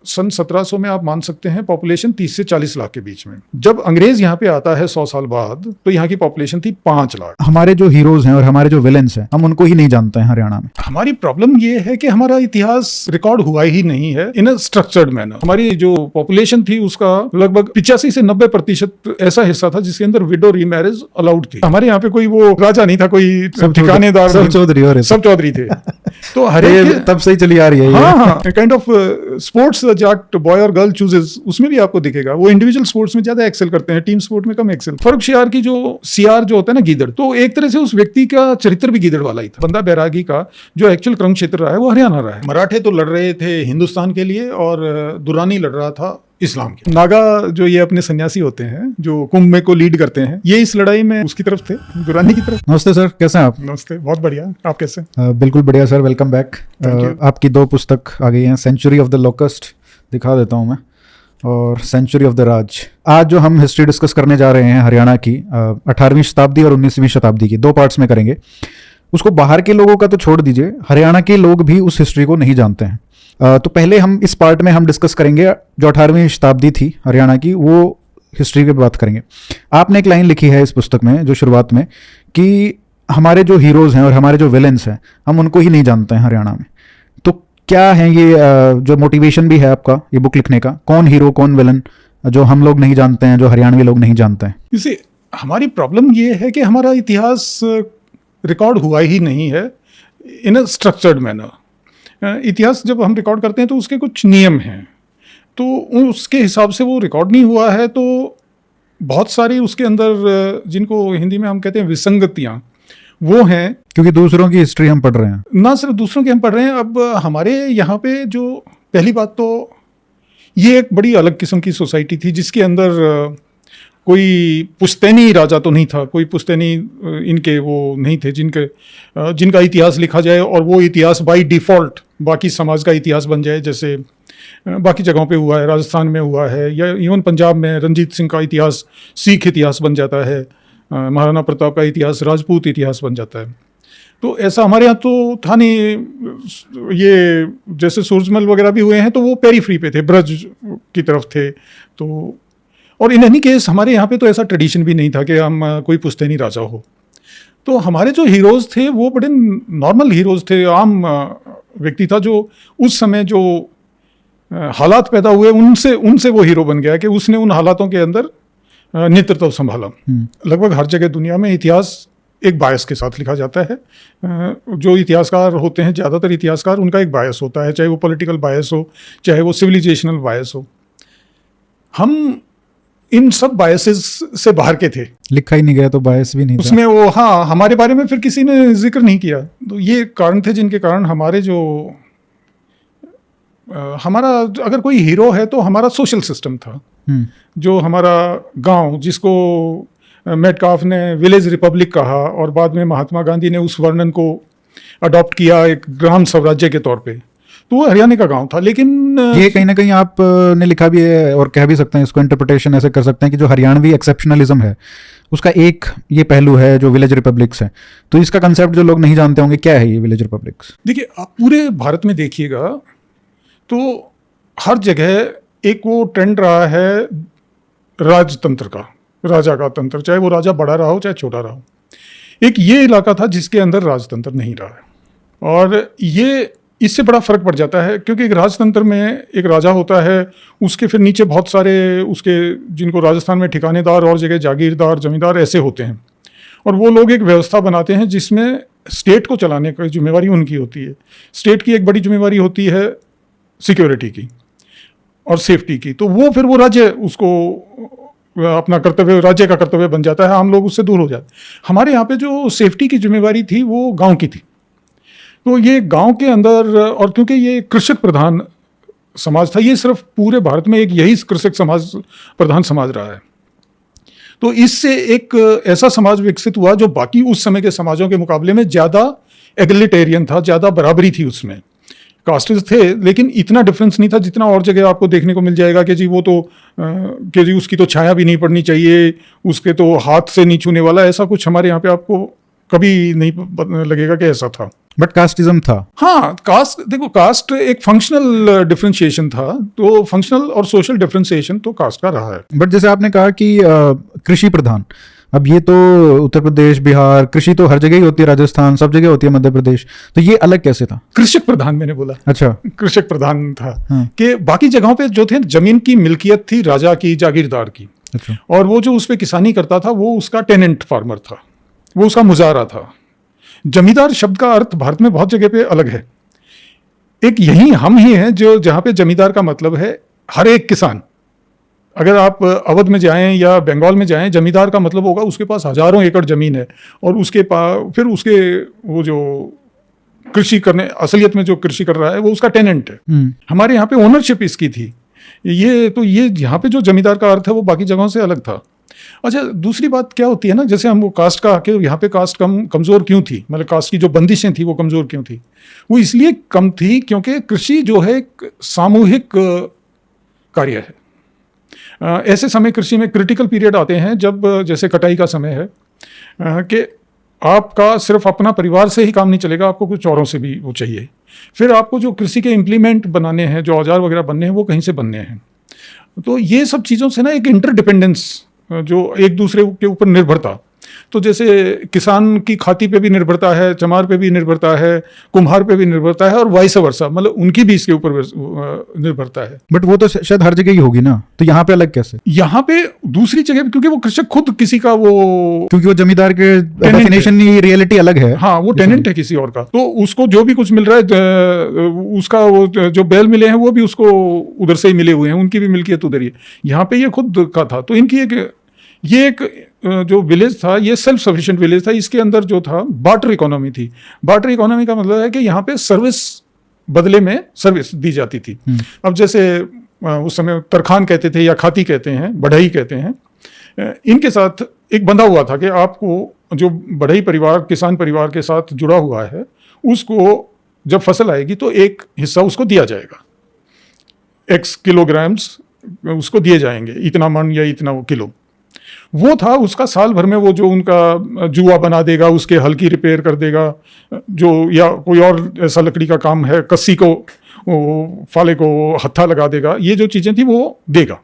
सन 1700 में आप मान सकते हैं पॉपुलेशन 30 से 40 लाख के बीच में। जब अंग्रेज यहाँ पे आता है 100 साल बाद, तो यहाँ की पॉपुलेशन थी 5 लाख। हमारे जो हीरोज हैं और हमारे जो विलेंस हैं, हम उनको ही नहीं जानते हैं हरियाणा में। हमारी प्रॉब्लम ये है कि हमारा इतिहास रिकॉर्ड हुआ ही नहीं है इन अ स्ट्रक्चर्ड मैनर। हमारी जो पॉपुलेशन थी उसका लगभग 85 से 90% ऐसा हिस्सा था जिसके अंदर विडो रीमैरिज अलाउड थी। हमारे यहाँ पे कोई वो राजा नहीं था, कोई ठिकानेदार, सब चौधरी थे। तो हर एक तब से ही चली आ रही है। हाँ, kind of sports Jat boy और गर्ल चूजेस, उसमें भी आपको दिखेगा वो इंडिविजुअल स्पोर्ट्स में ज्यादा एक्सेल करते हैं, टीम स्पोर्ट में कम एक्सेल। फर्रुखशियार की जो सीआर जो होता है ना, गीदड़, तो एक तरह से उस व्यक्ति का चरित्र भी गीदड़ वाला ही था। बंदा बैरागी का जो एक्चुअल क्रम क्षेत्र रहा है वो हरियाणा रहा है। मराठे तो लड़ रहे थे हिंदुस्तान के लिए और दुरानी लड़ रहा था इस्लाम के। नागा जो ये अपने सन्यासी होते हैं जो कुंभ में को लीड करते हैं, ये इस लड़ाई में उसकी तरफ थे, दुरानी की तरफ। नमस्ते सर, कैसे हैं आप? नमस्ते, बहुत बढ़िया, आप कैसे? बिल्कुल बढ़िया सर, वेलकम बैक। आपकी 2 पुस्तक आ गई हैं, सेंचुरी ऑफ द लोकस्ट दिखा देता हूँ मैं, और सेंचुरी ऑफ द राज। आज जो हम हिस्ट्री डिस्कस करने जा रहे हैं हरियाणा की 18वीं शताब्दी और 19वीं शताब्दी की, 2 पार्ट्स में करेंगे। उसको बाहर के लोगों का तो छोड़ दीजिए, हरियाणा के लोग भी उस हिस्ट्री को नहीं जानते हैं। तो पहले हम इस पार्ट में हम डिस्कस करेंगे जो 18वीं शताब्दी थी हरियाणा की, वो हिस्ट्री की बात करेंगे। आपने एक लाइन लिखी है इस पुस्तक में जो शुरुआत में, कि हमारे जो हीरोज हैं और हमारे जो विलेंस हैं, हम उनको ही नहीं जानते हैं हरियाणा में। तो क्या है ये जो मोटिवेशन भी है आपका ये बुक लिखने का? कौन हीरो कौन विलन जो हम लोग नहीं जानते हैं, जो हरियाणवी लोग नहीं जानते हैं? इसे हमारी प्रॉब्लम ये है कि हमारा इतिहास रिकॉर्ड हुआ ही नहीं है इन अ स्ट्रक्चर्ड मैनर। इतिहास जब हम रिकॉर्ड करते हैं तो उसके कुछ नियम हैं, तो उसके हिसाब से वो रिकॉर्ड नहीं हुआ है। तो बहुत सारी उसके अंदर जिनको हिंदी में हम कहते हैं विसंगतियाँ, वो हैं। क्योंकि दूसरों की हिस्ट्री हम पढ़ रहे हैं, ना सिर्फ दूसरों की हम पढ़ रहे हैं। अब हमारे यहाँ पे जो पहली बात तो ये एक बड़ी अलग किस्म की सोसाइटी थी जिसके अंदर कोई पुश्तैनी राजा तो नहीं था, कोई पुश्तैनी इनके वो नहीं थे जिनका इतिहास लिखा जाए और वो इतिहास बाय डिफ़ॉल्ट बाकी समाज का इतिहास बन जाए, जैसे बाकी जगहों पे हुआ है, राजस्थान में हुआ है, या इवन पंजाब में रणजीत सिंह का इतिहास सिख इतिहास बन जाता है, महाराणा प्रताप का इतिहास राजपूत इतिहास बन जाता है। तो ऐसा हमारे यहाँ तो था नहीं। ये जैसे सूरजमल वगैरह भी हुए हैं तो वो पेरीफ्री पे थे, ब्रज की तरफ थे। तो और इन एनी केस हमारे यहाँ पे तो ऐसा ट्रेडिशन भी नहीं था कि हम कोई पुश्तैनी राजा हो। तो हमारे जो हीरोज़ थे वो बड़े नॉर्मल हीरोज़ थे, आम व्यक्ति था जो उस समय जो हालात पैदा हुए उनसे वो हीरो बन गया कि उसने उन हालातों के अंदर नेतृत्व संभाला। लगभग हर जगह दुनिया में इतिहास एक बायस के साथ लिखा जाता है। जो इतिहासकार होते हैं, ज़्यादातर इतिहासकार, उनका एक बायस होता है, चाहे वो पॉलिटिकल बायस हो, चाहे वो सिविलाइजेशनल बायस हो। हम इन सब बायसेस से बाहर के थे। लिखा ही नहीं गया तो बायस भी नहीं उसमें था। वो, हाँ, हमारे बारे में फिर किसी ने जिक्र नहीं किया। तो ये कारण थे जिनके कारण हमारे जो हमारा अगर कोई हीरो है तो हमारा सोशल सिस्टम था, जो हमारा गांव, जिसको मेटकाफ ने विलेज रिपब्लिक कहा और बाद में महात्मा गांधी ने उस वर्णन को अडॉप्ट किया एक ग्राम स्वराज्य के तौर पे, तो वो हरियाणा का गांव था। लेकिन ये कहीं ना कहीं आपने लिखा भी है और कह भी सकते हैं, इसको इंटरप्रिटेशन ऐसे कर सकते हैं कि जो हरियाणवी एक्सेप्शनलिज्म है उसका एक ये पहलू है जो विलेज रिपब्लिक्स है। तो इसका कंसेप्ट जो लोग नहीं जानते होंगे, क्या है ये विलेज रिपब्लिक्स? देखिए, आप पूरे भारत में देखिएगा तो हर जगह एक वो ट्रेंड रहा है राजतंत्र का, राजा का तंत्र, चाहे वो राजा बड़ा रहा हो चाहे छोटा रहा हो। एक ये इलाका था जिसके अंदर राजतंत्र नहीं रहा है, और ये इससे बड़ा फर्क पड़ जाता है क्योंकि एक राजतंत्र में एक राजा होता है, उसके फिर नीचे बहुत सारे उसके, जिनको राजस्थान में ठिकानेदार और जगह जागीरदार, जमींदार ऐसे होते हैं, और वो लोग एक व्यवस्था बनाते हैं जिसमें स्टेट को चलाने की जिम्मेवारी उनकी होती है। स्टेट की एक बड़ी जिम्मेवारी होती है सिक्योरिटी की और सेफ्टी की, तो वो फिर वो राज्य उसको अपना कर्तव्य, राज्य का कर्तव्य बन जाता है, आम लोग उससे दूर हो जाते हैं। हमारे यहाँ पे जो सेफ्टी की जिम्मेवारी थी वो गांव की थी। तो ये गांव के अंदर, और क्योंकि ये कृषक प्रधान समाज था, ये सिर्फ पूरे भारत में एक यही कृषक समाज प्रधान समाज रहा है, तो इससे एक ऐसा समाज विकसित हुआ जो बाकी उस समय के समाजों के मुकाबले में ज़्यादा एगलिटेरियन था, ज़्यादा बराबरी थी। उसमें कास्टेज थे लेकिन इतना डिफरेंस नहीं था जितना और जगह आपको देखने को मिल जाएगा कि जी वो तो कि जी उसकी तो छाया भी नहीं पड़नी चाहिए, उसके तो हाथ से नहीं छूने वाला, ऐसा कुछ हमारे यहाँ पे आपको कभी नहीं लगेगा कि ऐसा था। बट कास्टिज्म था। हाँ, कास्ट, देखो कास्ट एक फंक्शनल डिफरेंशिएशन था, तो फंक्शनल और सोशल डिफरेंशिएशन तो कास्ट का रहा है। बट जैसे आपने कहा कि कृषि प्रधान, अब ये तो उत्तर प्रदेश, बिहार, कृषि तो हर जगह ही होती है, राजस्थान सब जगह होती है, मध्य प्रदेश, तो ये अलग कैसे था? कृषक प्रधान मैंने बोला। अच्छा, कृषक प्रधान था हाँ। कि बाकी जगहों पे जो थे जमीन की मिल्कियत थी राजा की, जागीरदार की, अच्छा, और वो जो उस पे किसानी करता था वो उसका टेनेंट फार्मर था, वो उसका मुजारा था। जमींदार शब्द का अर्थ भारत में बहुत जगह पे अलग है। एक यही हम ही हैं जो जहाँ पे जमींदार का मतलब है हर एक किसान। अगर आप अवध में जाएं या बंगाल में जाएं, जमींदार का मतलब होगा उसके पास हजारों एकड़ जमीन है और उसके पास फिर उसके वो जो कृषि करने, असलियत में जो कृषि कर रहा है वो उसका टेनेंट है। हमारे यहाँ पे ओनरशिप इसकी थी। ये यहाँ पे जो जमींदार का अर्थ है वो बाकी जगहों से अलग था। अच्छा, दूसरी बात क्या होती है ना, जैसे हम वो कास्ट का आके यहाँ पे कास्ट कमजोर क्यों थी, मतलब कास्ट की जो बंदिशें थी वो कमजोर क्यों थी? वो इसलिए कम थी क्योंकि कृषि जो है एक सामूहिक कार्य है। ऐसे समय कृषि में क्रिटिकल पीरियड आते हैं जब जैसे कटाई का समय है कि आपका सिर्फ अपना परिवार से ही काम नहीं चलेगा, आपको कुछ औरों से भी वो चाहिए। फिर आपको जो कृषि के इम्प्लीमेंट बनाने हैं, जो औजार वगैरह बनने हैं, वो कहीं से बनने हैं। तो ये सब चीज़ों से ना एक इंटरडिपेंडेंस, जो एक दूसरे के ऊपर निर्भरता, तो जैसे किसान की खाती पे भी निर्भरता है, चमार पे भी निर्भरता है, कुम्हार पे भी निर्भरता है, और वाइस वर्सा, मतलब उनकी भी इसके ऊपर निर्भरता है। बट वो तो शायद हर जगह ही होगी ना, तो यहाँ पे अलग कैसे? यहाँ पे दूसरी जगह क्योंकि वो कृषक खुद किसी का वो, क्योंकि वो जमींदार के डेफिनेशन ही रियलिटी अलग है। हाँ, वो टेनेंट है किसी और का, तो उसको जो भी कुछ मिल रहा है, उसका वो जो बैल मिले हैं वो भी उसको उधर से ही मिले हुए हैं, उनकी भी मिल्कियत उधर ही है। यहाँ पे ये खुद का था। तो इनकी एक जो विलेज था ये सेल्फ सफिशिएंट विलेज था। इसके अंदर जो था बार्टर इकोनॉमी थी। बार्टर इकोनॉमी का मतलब है कि यहाँ पे सर्विस बदले में सर्विस दी जाती थी। अब जैसे उस समय तरखान कहते थे या खाती कहते हैं, बढ़ई कहते हैं, इनके साथ एक बंधा हुआ था कि आपको जो बढ़ई परिवार, किसान परिवार के साथ जुड़ा हुआ है, उसको जब फसल आएगी तो एक हिस्सा उसको दिया जाएगा, x किलोग्राम्स उसको दिए जाएंगे, इतना मन या इतना वो किलो। वो था उसका साल भर में वो जो उनका जुआ बना देगा, उसके हल की रिपेयर कर देगा, जो या कोई और ऐसा लकड़ी का काम है, कस्सी को, फाले को हत्था लगा देगा, ये जो चीज़ें थी वो देगा।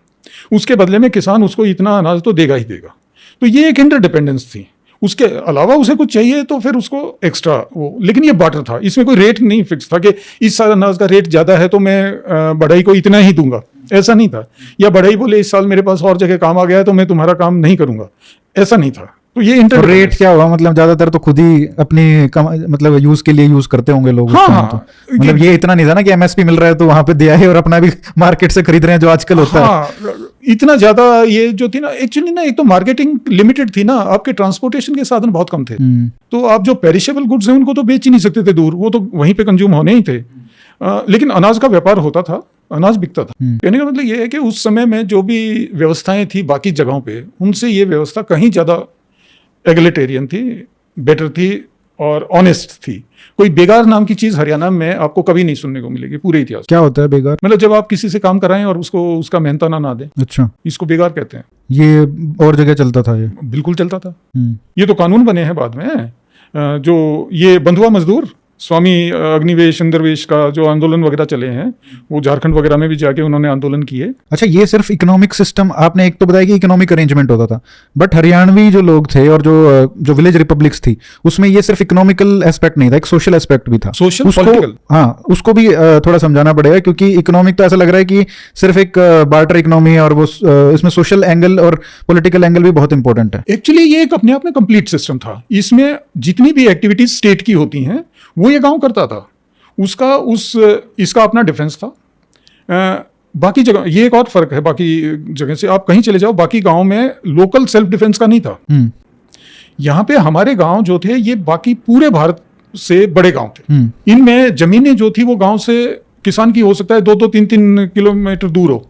उसके बदले में किसान उसको इतना अनाज तो देगा ही देगा। तो ये एक इंटरडिपेंडेंस थी। उसके अलावा उसे कुछ चाहिए तो फिर उसको एक्स्ट्रा वो, लेकिन ये बार्टर था, इसमें कोई रेट नहीं फिक्स था कि इस साल अनाज का रेट ज़्यादा है तो मैं बढ़ई को इतना ही दूंगा, ऐसा नहीं था। या बढ़ई बोले इस साल मेरे पास और जगह काम आ गया है तो मैं तुम्हारा काम नहीं करूंगा, ऐसा नहीं था। तो ये रेट क्या हुआ, मतलब ज्यादातर तो खुद ही अपनी मतलब यूज के लिए यूज करते होंगे लोग। हाँ, तो मतलब ये इतना नहीं था ना कि एमएसपी मिल रहा है तो वहां पे दिया है और अपना भी मार्केट से खरीद रहे हैं, जो आजकल होता है। इतना ज्यादा ये जो थी ना, एक्चुअली ना, एक तो मार्केटिंग लिमिटेड थी ना, आपके ट्रांसपोर्टेशन के साधन बहुत कम थे। तो आप जो पेरिशेबल गुड्स हैं उनको तो बेच ही नहीं सकते थे दूर, वो तो वहीं पे कंज्यूम होने ही थे। लेकिन अनाज का व्यापार होता था, अनाज बिकता था। कहने का मतलब ये है कि उस समय में जो भी व्यवस्थाएं थी बाकी जगहों पे, उनसे ये व्यवस्था कहीं ज़्यादा एगलिटेरियन थी, बेटर थी और ऑनेस्ट थी। कोई बेगार नाम की चीज़ हरियाणा में आपको कभी नहीं सुनने को मिलेगी पूरे इतिहास। क्या होता है बेगार? मतलब जब आप किसी से काम कराएं और उसको उसका मेहनताना ना दें, अच्छा, इसको बेगार कहते हैं। ये और जगह चलता था? ये बिल्कुल चलता था। ये तो कानून बने हैं बाद में, जो ये बंधुआ मजदूर, स्वामी अग्निवेश इंद्रवेश का जो आंदोलन वगैरह चले हैं, वो झारखंड वगैरह में भी जाके उन्होंने आंदोलन किए। अच्छा, ये सिर्फ इकोनॉमिक सिस्टम, आपने एक तो बताया कि इकोनॉमिक अरेंजमेंट होता था, बट हरियाणवी जो लोग थे और जो विलेज रिपब्लिक्स थी, उसमें ये सिर्फ इकोनॉमिकल एस्पेक्ट नहीं था, एक सोशल एस्पेक्ट भी था। Social, political. हाँ, उसको भी थोड़ा समझाना पड़ेगा, क्योंकि इकोनॉमिक तो ऐसा लग रहा है कि सिर्फ एक बार्टर इकोनॉमी, और वो इसमें सोशल एंगल और पॉलिटिकल एंगल भी बहुत इंपॉर्टेंट है। एक्चुअली ये एक अपने आप में कंप्लीट सिस्टम था। इसमें जितनी भी एक्टिविटीज स्टेट की होती हैं वो ये गांव करता था, इसका अपना डिफेंस था। बाकी जगह ये एक और फर्क है, बाकी जगह से आप कहीं चले जाओ, बाकी गांव में लोकल सेल्फ डिफेंस का नहीं था। यहाँ पे हमारे गांव जो थे ये बाकी पूरे भारत से बड़े गांव थे। इनमें जमीनें जो थी वो गांव से किसान की हो सकता है 2-3 किलोमीटर दूर हो।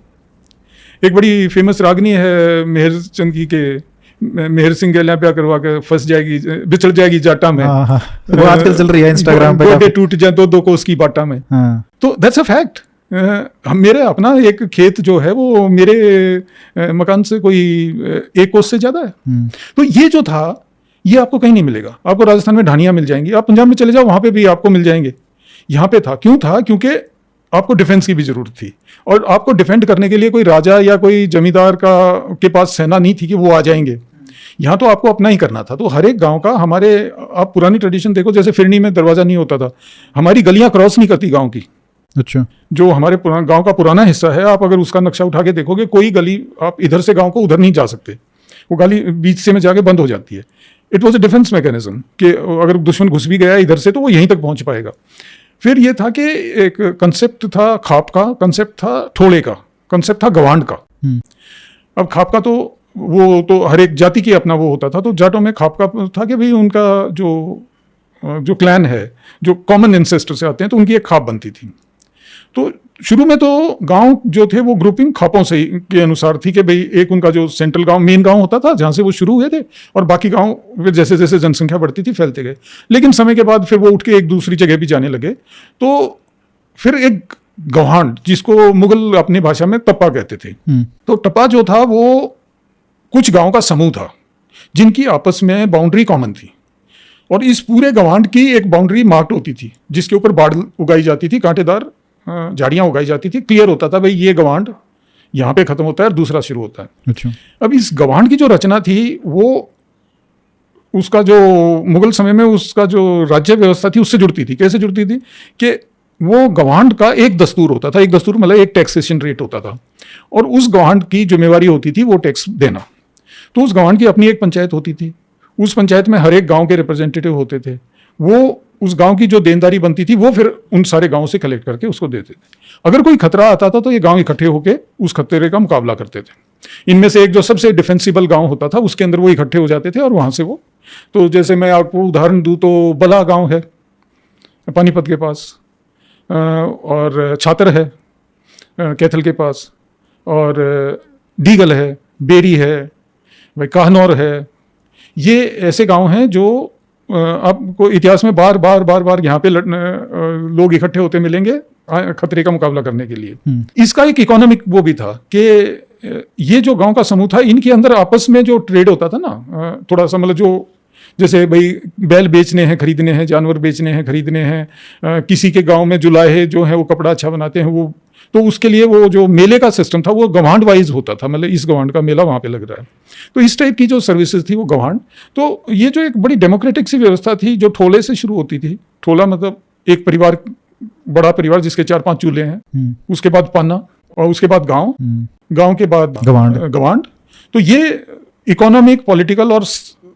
एक बड़ी फेमस रागनी है मेहर चंद की के मेहर सिंह गैलियां प्यार करवा के फंस जाएगी, बिछड़ जाएगी जाटा में। वो आजकल चल रही है इंस्टाग्राम पे, गोडे टूट जाए दो कोस की बाटा में। तो दैट्स अ फैक्ट। हम मेरे अपना एक खेत जो है वो मेरे मकान से कोई 1 कोस से ज्यादा है। तो ये जो था ये आपको कहीं नहीं मिलेगा। आपको राजस्थान में ढानियाँ मिल जाएंगी, आप पंजाब में चले जाओ वहाँ पे भी आपको मिल जाएंगे। यहाँ पे था, क्यों था? क्योंकि आपको डिफेंस की भी जरूरत थी, और आपको डिफेंड करने के लिए कोई राजा या कोई जमींदार के पास सेना नहीं थी कि वो आ जाएंगे। यहाँ तो आपको अपना ही करना था। तो हर एक गांव का, हमारे आप पुरानी ट्रेडिशन देखो, जैसे फिरनी में दरवाजा नहीं होता था, हमारी गलियां क्रॉस नहीं करती गांव की। अच्छा। जो हमारे गांव का पुराना हिस्सा है, आप अगर उसका नक्शा उठा के देखोगे, कोई गली आप इधर से गांव को उधर नहीं जा सकते, वो गली बीच से में जाके बंद हो जाती है। It was a defence mechanism कि अगर दुश्मन घुस भी गया इधर से तो वो यहीं तक पहुंच पाएगा। फिर ये था कि एक कंसेप्ट था खाप का, कंसेप्ट था ठोले का, कंसेप्ट था गवांड का। अब खाप का तो वो तो हर एक जाति की अपना वो होता था। तो जाटों में खाप का था कि भाई उनका जो क्लैन है, जो कॉमन इंसेस्टर से आते हैं, तो उनकी एक खाप बनती थी। तो शुरू में तो गांव जो थे वो ग्रुपिंग खापों से के अनुसार थी कि भाई एक उनका जो सेंट्रल गांव, मेन गांव होता था जहां से वो शुरू हुए थे, और बाकी गांव फिर जैसे जैसे जनसंख्या बढ़ती थी फैलते गए। लेकिन समय के बाद फिर वो उठ के एक दूसरी जगह भी जाने लगे। तो फिर एक गवांड, जिसको मुगल अपनी भाषा में टप्पा कहते थे, तो टप्पा जो था वो कुछ गांव का समूह था जिनकी आपस में बाउंड्री कॉमन थी, और इस पूरे गवांड की एक बाउंड्री मार्क्ड होती थी जिसके ऊपर बाड़ उगाई जाती थी, कांटेदार झाड़ियां उगाई जाती थी। क्लियर होता था भाई ये गवांड यहाँ पे खत्म होता है और दूसरा शुरू होता है। अच्छा। अब इस गवांड की जो रचना थी, वो उसका जो मुगल समय में उसका जो राज्य व्यवस्था थी उससे जुड़ती थी। कैसे जुड़ती थी कि वो गवांड का एक दस्तूर होता था, एक दस्तूर मतलब एक टैक्सेशन रेट होता था, और उस गवांड की जिम्मेवारी होती थी वो टैक्स देना। तो उस गवांड की अपनी एक पंचायत होती थी, उस पंचायत में हर एक गांव के रिप्रेजेंटेटिव होते थे। वो उस गांव की जो देनदारी बनती थी वो फिर उन सारे गांव से कलेक्ट करके उसको देते थे। अगर कोई खतरा आता था तो ये गांव इकट्ठे होकर उस खतरे का मुकाबला करते थे। इनमें से एक जो सबसे डिफेंसिबल गांव होता था उसके अंदर वो इकट्ठे हो जाते थे और वहां से वो, तो जैसे मैं आपको उदाहरण दूं तो बला गांव है पानीपत के पास, और छातर है कैथल के पास, और डीगल है, बेरी है, भाई काहनौर है। ये ऐसे गांव हैं जो आपको इतिहास में बार बार यहाँ पे लोग इकट्ठे होते मिलेंगे खतरे का मुकाबला करने के लिए। इसका एक इकोनॉमिक वो भी था कि ये जो गांव का समूह था, इनके अंदर आपस में जो ट्रेड होता था ना, थोड़ा सा मतलब जो जैसे भाई बैल बेचने हैं खरीदने हैं, जानवर बेचने हैं खरीदने हैं, किसी के गांव में जुलाहे जो है वो कपड़ा अच्छा बनाते हैं, वो तो उसके लिए वो जो मेले का सिस्टम था वो गवांड वाइज होता था, मतलब इस गवांड का मेला वहाँ पे लग रहा है। तो इस टाइप की जो सर्विसेज थी वो गवांड। तो ये जो एक बड़ी डेमोक्रेटिक सी व्यवस्था थी जो ठोले से शुरू होती थी। ठोला मतलब एक परिवार, बड़ा परिवार जिसके 4-5 चूल्हे हैं, उसके बाद पाना, और उसके बाद गाँव, गाँव के बाद गवांड। तो ये इकोनॉमिक, पॉलिटिकल और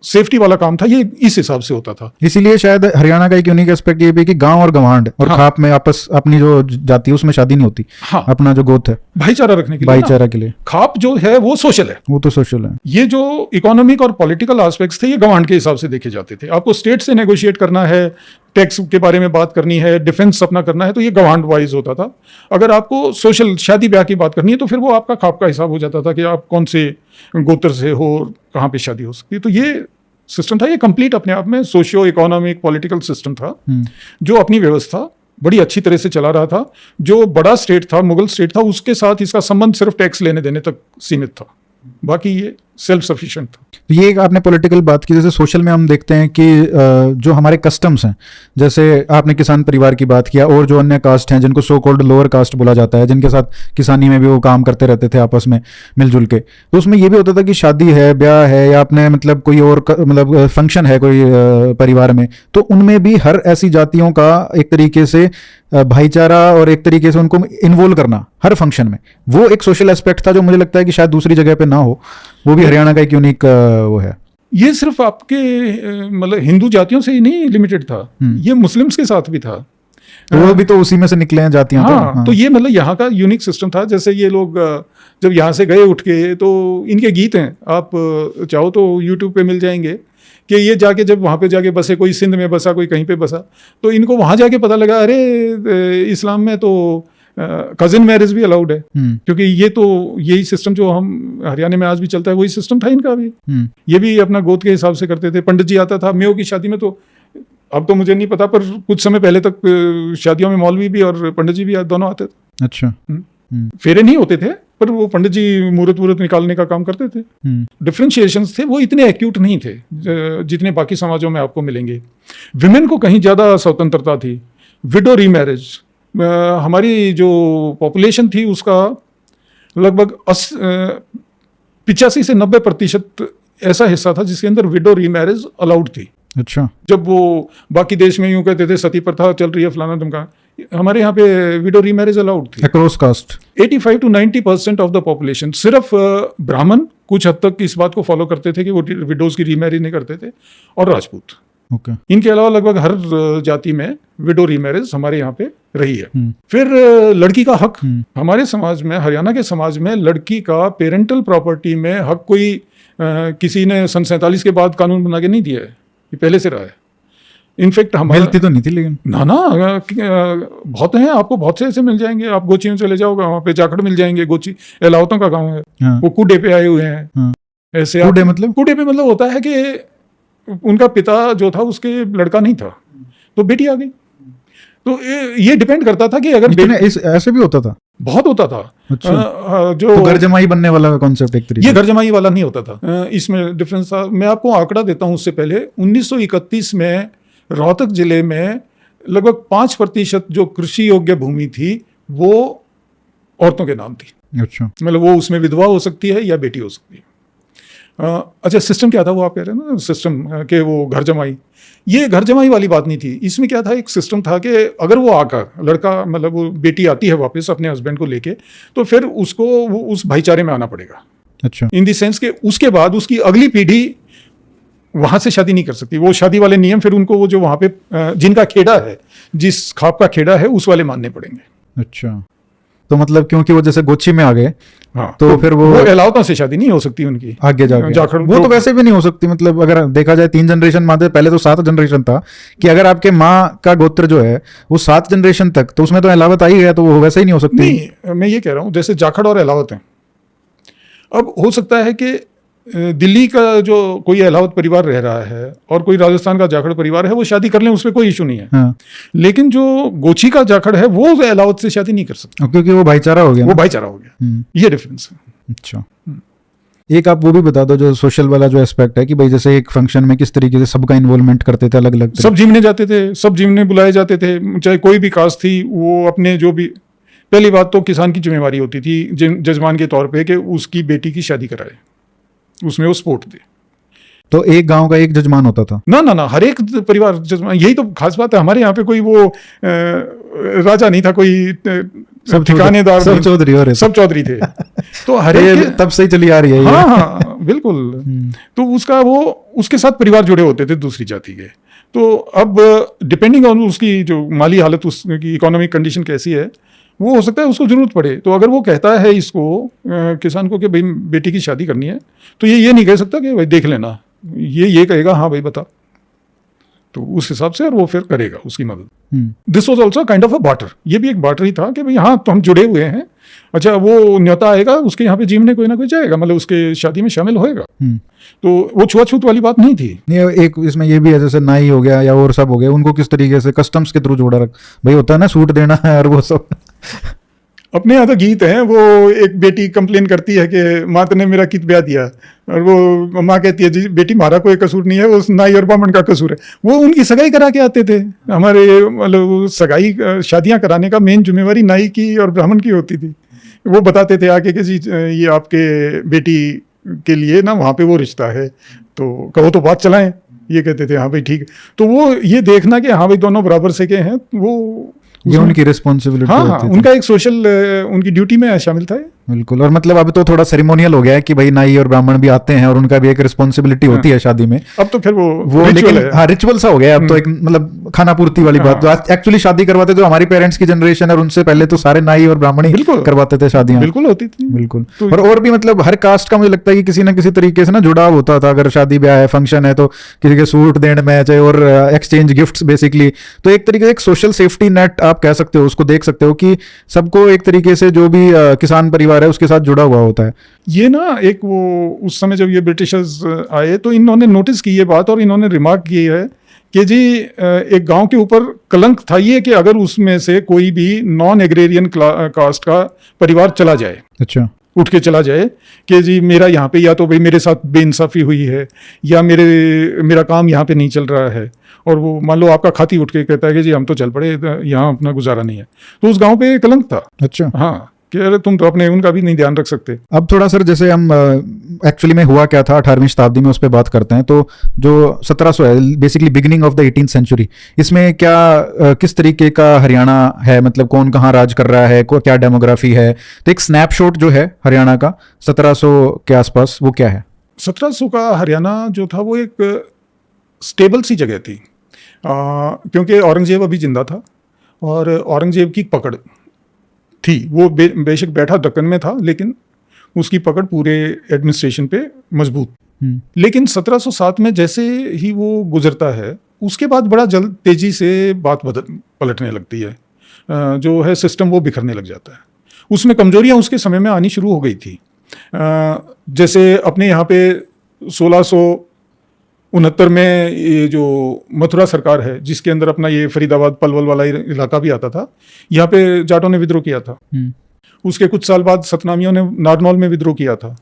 सेफ्टी वाला काम था, ये इस हिसाब से होता था। इसीलिए शायद हरियाणा का एक यूनिक एस्पेक्ट ये भी कि गांव और गवांड और खाप में आपस अपनी जो जाति है उसमें शादी नहीं होती। हाँ, अपना जो गोत्र है भाईचारा रखने के लिए, भाईचारा के लिए। खाप जो है वो सोशल है, वो तो सोशल है। ये जो इकोनॉमिक और पॉलिटिकल एस्पेक्ट्स थे ये गवांड के हिसाब से देखे जाते थे। आपको स्टेट से नेगोशिएट करना है, टैक्स के बारे में बात करनी है, डिफेंस अपना करना है, तो ये गवांड वाइज होता था। अगर आपको सोशल शादी ब्याह की बात करनी है तो फिर वो आपका खाप का हिसाब हो जाता था कि आप कौन से गोत्र से हो, कहाँ पे शादी हो सकती है। तो ये सिस्टम था, ये कंप्लीट अपने आप में सोशियो इकोनॉमिक पॉलिटिकल सिस्टम था जो अपनी व्यवस्था बड़ी अच्छी तरह से चला रहा था। जो बड़ा स्टेट था, मुगल स्टेट था, उसके साथ इसका संबंध सिर्फ टैक्स लेने देने तक सीमित था, बाकी ये सेल्फ सफिशिएंट था। ये एक आपने पॉलिटिकल बात की, जैसे सोशल में हम देखते हैं कि जो हमारे कस्टम्स हैं, जैसे आपने किसान परिवार की बात किया, और जो अन्य कास्ट हैं जिनको सो कॉल्ड लोअर कास्ट बोला जाता है, जिनके साथ किसानी में भी वो काम करते रहते थे आपस में मिलजुल के, तो उसमें ये भी होता था कि शादी है, ब्याह है, या आपने मतलब कोई और मतलब फंक्शन है कोई परिवार में, तो उनमें भी हर ऐसी जातियों का एक तरीके से भाईचारा और एक तरीके से उनको इन्वॉल्व करना हर फंक्शन में, वो एक सोशल एस्पेक्ट था जो मुझे लगता है कि शायद दूसरी जगह पे ना हो। वो भी हरियाणा का एक यूनिक वो है। ये सिर्फ आपके मतलब हिंदू जातियों से ही नहीं लिमिटेड था, ये मुस्लिम्स के साथ भी था। तो वो भी तो उसी में से निकले हैं जातियां। हाँ, तो ये मतलब यहाँ का यूनिक सिस्टम था। जैसे ये लोग जब यहाँ से गए उठ के, तो इनके गीत हैं, आप चाहो तो यूट्यूब पे मिल जाएंगे कि ये जाके जब वहाँ पे जाके बसे, कोई सिंध में बसा, कोई कहीं पे बसा, तो इनको वहाँ जाके पता लगा अरे इस्लाम में तो कजिन मैरिज भी अलाउड है, क्योंकि ये तो यही सिस्टम जो हम हरियाणा में आज भी चलता है वही सिस्टम था इनका भी। ये भी अपना गोद के हिसाब से करते थे। पंडित जी आता था मेयो की शादी में, तो अब तो मुझे नहीं पता, पर कुछ समय पहले तक शादियों में मौलवी भी और पंडित जी भी दोनों आते थे। अच्छा। फेरे नहीं होते थे, पर वो पंडित जी मुहूर्त निकालने का काम करते थे। डिफ्रेंशिएशंस थे वो इतने एक्यूट नहीं थे जितने बाकी समाजों में आपको मिलेंगे। विमेन को कहीं ज़्यादा स्वतंत्रता थी। विडो रीमैरिज, हमारी जो पॉपुलेशन थी उसका लगभग 85 से 90% ऐसा हिस्सा था जिसके अंदर विडो रीमैरिज अलाउड थी। अच्छा। जब वो बाकी देश में यूं कहते थे सती प्रथा चल रही है फलाना ढमका, हमारे यहाँ पे विडो रीमैरिज अलाउड थी। Across cast 85 to 90% of the population. सिर्फ ब्राह्मण कुछ हद तक इस बात को फॉलो करते थे कि वो विडोज की रीमैरिज नहीं करते थे, और राजपूत। ओके। इनके अलावा लगभग हर जाति में विडो रीमैरिज हमारे यहाँ पे रही है। फिर लड़की का हक, हमारे समाज में, हरियाणा के समाज में लड़की का पेरेंटल प्रॉपर्टी में हक कोई किसी ने सन 47 के बाद कानून बना के नहीं दिया है, ये पहले से रहा है। इनफैक्ट हमारा मिलती तो नहीं थी लेकिन ना बहुत हैं, आपको बहुत से ऐसे मिल जाएंगे। आप गोची में चले जाओगे, वहाँ पे जाखड़ मिल जाएंगे। गोची एलावतों का गाँव है। हाँ। वो कूडे पे आए हुए हैं। ऐसे कूडे मतलब? कूडे पे मतलब होता है कि उनका पिता जो था उसके लड़का नहीं था तो बेटी आ गई। तो ये डिपेंड करता था कि अगर ऐसे भी होता था, बहुत होता था। अच्छा। जो तो घर जमाई बनने वाला कॉन्सेप्ट एक तरीके ये घर जमाई वाला नहीं होता था। इसमें डिफरेंस था। मैं आपको आंकड़ा देता हूँ उससे पहले। 1931 में रोहतक जिले में लगभग 5% जो कृषि योग्य भूमि थी वो औरतों के नाम थी। अच्छा। मतलब वो उसमें विधवा हो सकती है या बेटी हो सकती है। अच्छा, सिस्टम क्या था वो आप कह रहे हैं ना, सिस्टम के वो घर जमाई, ये घर जमाई वाली बात नहीं थी। इसमें क्या था, एक सिस्टम था कि अगर वो आकर लड़का, मतलब वो बेटी आती है वापस अपने हस्बैंड को लेके, तो फिर उसको वो उस भाईचारे में आना पड़ेगा। अच्छा। इन द सेंस के उसके बाद उसकी अगली पीढ़ी वहां से शादी नहीं कर सकती। वो शादी वाले नियम फिर उनको वो जो वहां पे जिनका खेड़ा है, जिस खाप का खेड़ा है, उस वाले मानने पड़ेंगे। अच्छा। तो मतलब क्योंकि वो जैसे गोची में आ गए, हाँ, तो फिर वो एलावतों से शादी नहीं हो सकती उनकी आगे जाके। जाखड़ वो तो वैसे भी नहीं हो सकती। मतलब अगर देखा जाए 3 जनरेशन मानते, पहले तो 7 जनरेशन था कि अगर आपके माँ का गोत्र जो है वो 7 जनरेशन तक, तो उसमें तो एलावत आ ही गया, तो वो वैसे ही नहीं हो सकती। नहीं, मैं ये कह रहा हूँ जैसे जाखड़ और एलावत हैं। अब हो सकता है कि दिल्ली का जो कोई एलावत परिवार रह रहा है और कोई राजस्थान का जाखड़ परिवार है, वो शादी कर लें, उसमें कोई इशू नहीं है। हाँ। लेकिन जो गोची का जाखड़ है वो एलावत से शादी नहीं कर सकता, क्योंकि वो भाईचारा हो गया। वो भाईचारा हो गया। ये डिफरेंस है। अच्छा। एक आप वो भी बता दो जो सोशल वाला जो एस्पेक्ट है कि भाई जैसे एक फंक्शन में किस तरीके से सबका इन्वॉल्वमेंट करते थे, अलग अलग सब जिमने जाते थे, सब जिमने बुलाए जाते थे, चाहे कोई भी कास्ट थी। वो अपने जो भी, पहली बात तो किसान की जिम्मेवारी होती थी जजमान के तौर पे कि उसकी बेटी की शादी कराए, उसमें वो सपोर्ट दे। तो एक गांव का एक जजमान होता था? ना, हर एक परिवार जजमान। यही तो खास बात है। हमारे यहाँ पे कोई वो राजा नहीं था, कोई सब ठिकानेदार, सब चौधरी हो रहे, सब चौधरी थे। तो हर एक तब से ही चली आ रही है। हाँ, बिल्कुल। तो उसका वो उसके साथ परिवार जुड़े होते थे दूसरी जाति के। तो अब डिपेंडिंग ऑन उसकी जो माली हालत, उसकी इकोनॉमिक कंडीशन कैसी है, वो हो सकता है उसको जरूरत पड़े। तो अगर वो कहता है इसको किसान को कि भाई बेटी की शादी करनी है, तो ये नहीं कह सकता कि भाई देख लेना। ये कहेगा हाँ भाई बता, तो उस हिसाब से और वो फिर करेगा उसकी मदद। This was also kind of a barter. ये भी एक बार्टर ही था कि भाई हाँ तो हम जुड़े हुए हैं। अच्छा, वो न्योता आएगा, उसके यहाँ पे जीवने कोई ना कोई जाएगा, मतलब उसके शादी में शामिल होएगा। तो वो छुआछूत वाली बात नहीं थी। नहीं, एक इसमें ये भी है जैसे नाई हो गया या और सब हो गया, उनको किस तरीके से कस्टम्स के थ्रू जोड़ा रख, भाई होता है ना सूट देना है और वो सब। अपने यहाँ तो गीत हैं। वो एक बेटी कंप्लेन करती है कि माँ ने मेरा कित ब्याह दिया, और वो माँ कहती है जी बेटी हमारा कोई कसूर नहीं है, वो नाई और बामन का कसूर है। वो उनकी सगाई करा के आते थे। हमारे मतलब सगाई शादियाँ कराने का मेन जिम्मेवारी नाई की और ब्राह्मण की होती थी। वो बताते थे आके कि जी ये आपके बेटी के लिए ना वहाँ पे वो रिश्ता है, तो कहो तो बात चलाएं। ये कहते थे हाँ भाई ठीक। तो वो ये देखना कि हाँ भाई दोनों बराबर से के हैं, वो ये उनकी रिस्पॉन्सिबिलिटी हाँ, उनका एक सोशल उनकी ड्यूटी में शामिल था। बिल्कुल। और मतलब अब तो थोड़ा सेरेमोनियल हो गया है कि भाई नाई और ब्राह्मण भी आते हैं और उनका भी एक रिस्पॉन्सिबिलिटी होती है शादी में। अब तो फिर वो लेकिन हाँ रिचुअल सा हो गया अब तो, एक मतलब खाना पूर्ति वाली बात। तो एक्चुअली शादी करवाते जो हमारी पेरेंट्स की जनरेशन और उनसे पहले तो सारे नाई और ब्राह्मण ही करवाते थे शादियां। बिल्कुल होती थी। बिल्कुल। और भी मतलब हर कास्ट का मुझे लगता है कि किसी ना किसी तरीके से ना जुड़ाव होता था। अगर शादी ब्याह है, फंक्शन है, तो किसी के सूट देने में चाहे और एक्सचेंज गिफ्ट्स बेसिकली। तो एक तरीके से एक सोशल सेफ्टी नेट आप कह सकते हो, उसको देख सकते हो कि सबको एक तरीके से जो भी किसान परिवार है उसके साथ जुड़ा हुआ होता है। ये ना एक वो उस समय जब ये ब्रिटिशर्स आए तो इन्होंने नोटिस की ये बात और इन्होंने रिमार्क की है कि जी एक गांव के ऊपर कलंक था ये कि अगर उसमें से कोई भी नॉन एग्रेरियन कास्ट का परिवार चला जाए। अच्छा। उठ के चला जाए कि जी मेरा यहाँ पे या तो भाई मेरे साथ बेइंसाफ़ी हुई है या मेरा काम यहाँ पे नहीं चल रहा है, और वो मान लो आपका खाती उठ के कहता है कि जी हम तो चल पड़े, यहाँ अपना गुजारा नहीं है, तो उस गांव पे कलंक था। अच्छा। हाँ, कि अरे तुम तो अपने उनका भी नहीं ध्यान रख सकते। अब थोड़ा सर जैसे हम एक्चुअली में हुआ क्या था 18वीं शताब्दी में, उस पर बात करते हैं। तो जो 1700 है, basically beginning of the 18th century, इसमें क्या किस तरीके का हरियाणा है, मतलब कौन कहाँ राज कर रहा है, क्या डेमोग्राफी है? तो एक स्नैपशॉट जो है हरियाणा का 1700 के आसपास, वो क्या है? 1700 का हरियाणा जो था वो एक स्टेबल सी जगह थी, क्योंकि औरंगजेब अभी जिंदा था और औरंगजेब की पकड़ थी। वो बेशक बैठा दक्कन में था, लेकिन उसकी पकड़ पूरे एडमिनिस्ट्रेशन पे मजबूत। लेकिन 1707 में जैसे ही वो गुजरता है, उसके बाद बड़ा जल्द तेजी से बात पलटने लगती है, जो है सिस्टम वो बिखरने लग जाता है। उसमें कमजोरियां उसके समय में आनी शुरू हो गई थी। जैसे अपने यहाँ पे 1669 में ये जो मथुरा सरकार है, जिसके अंदर अपना ये फरीदाबाद पलवल वाला इलाका भी आता था, यहाँ पे जाटों ने विद्रोह किया था। उसके कुछ साल बाद सतनामियों ने नारनौल में विद्रोह किया था।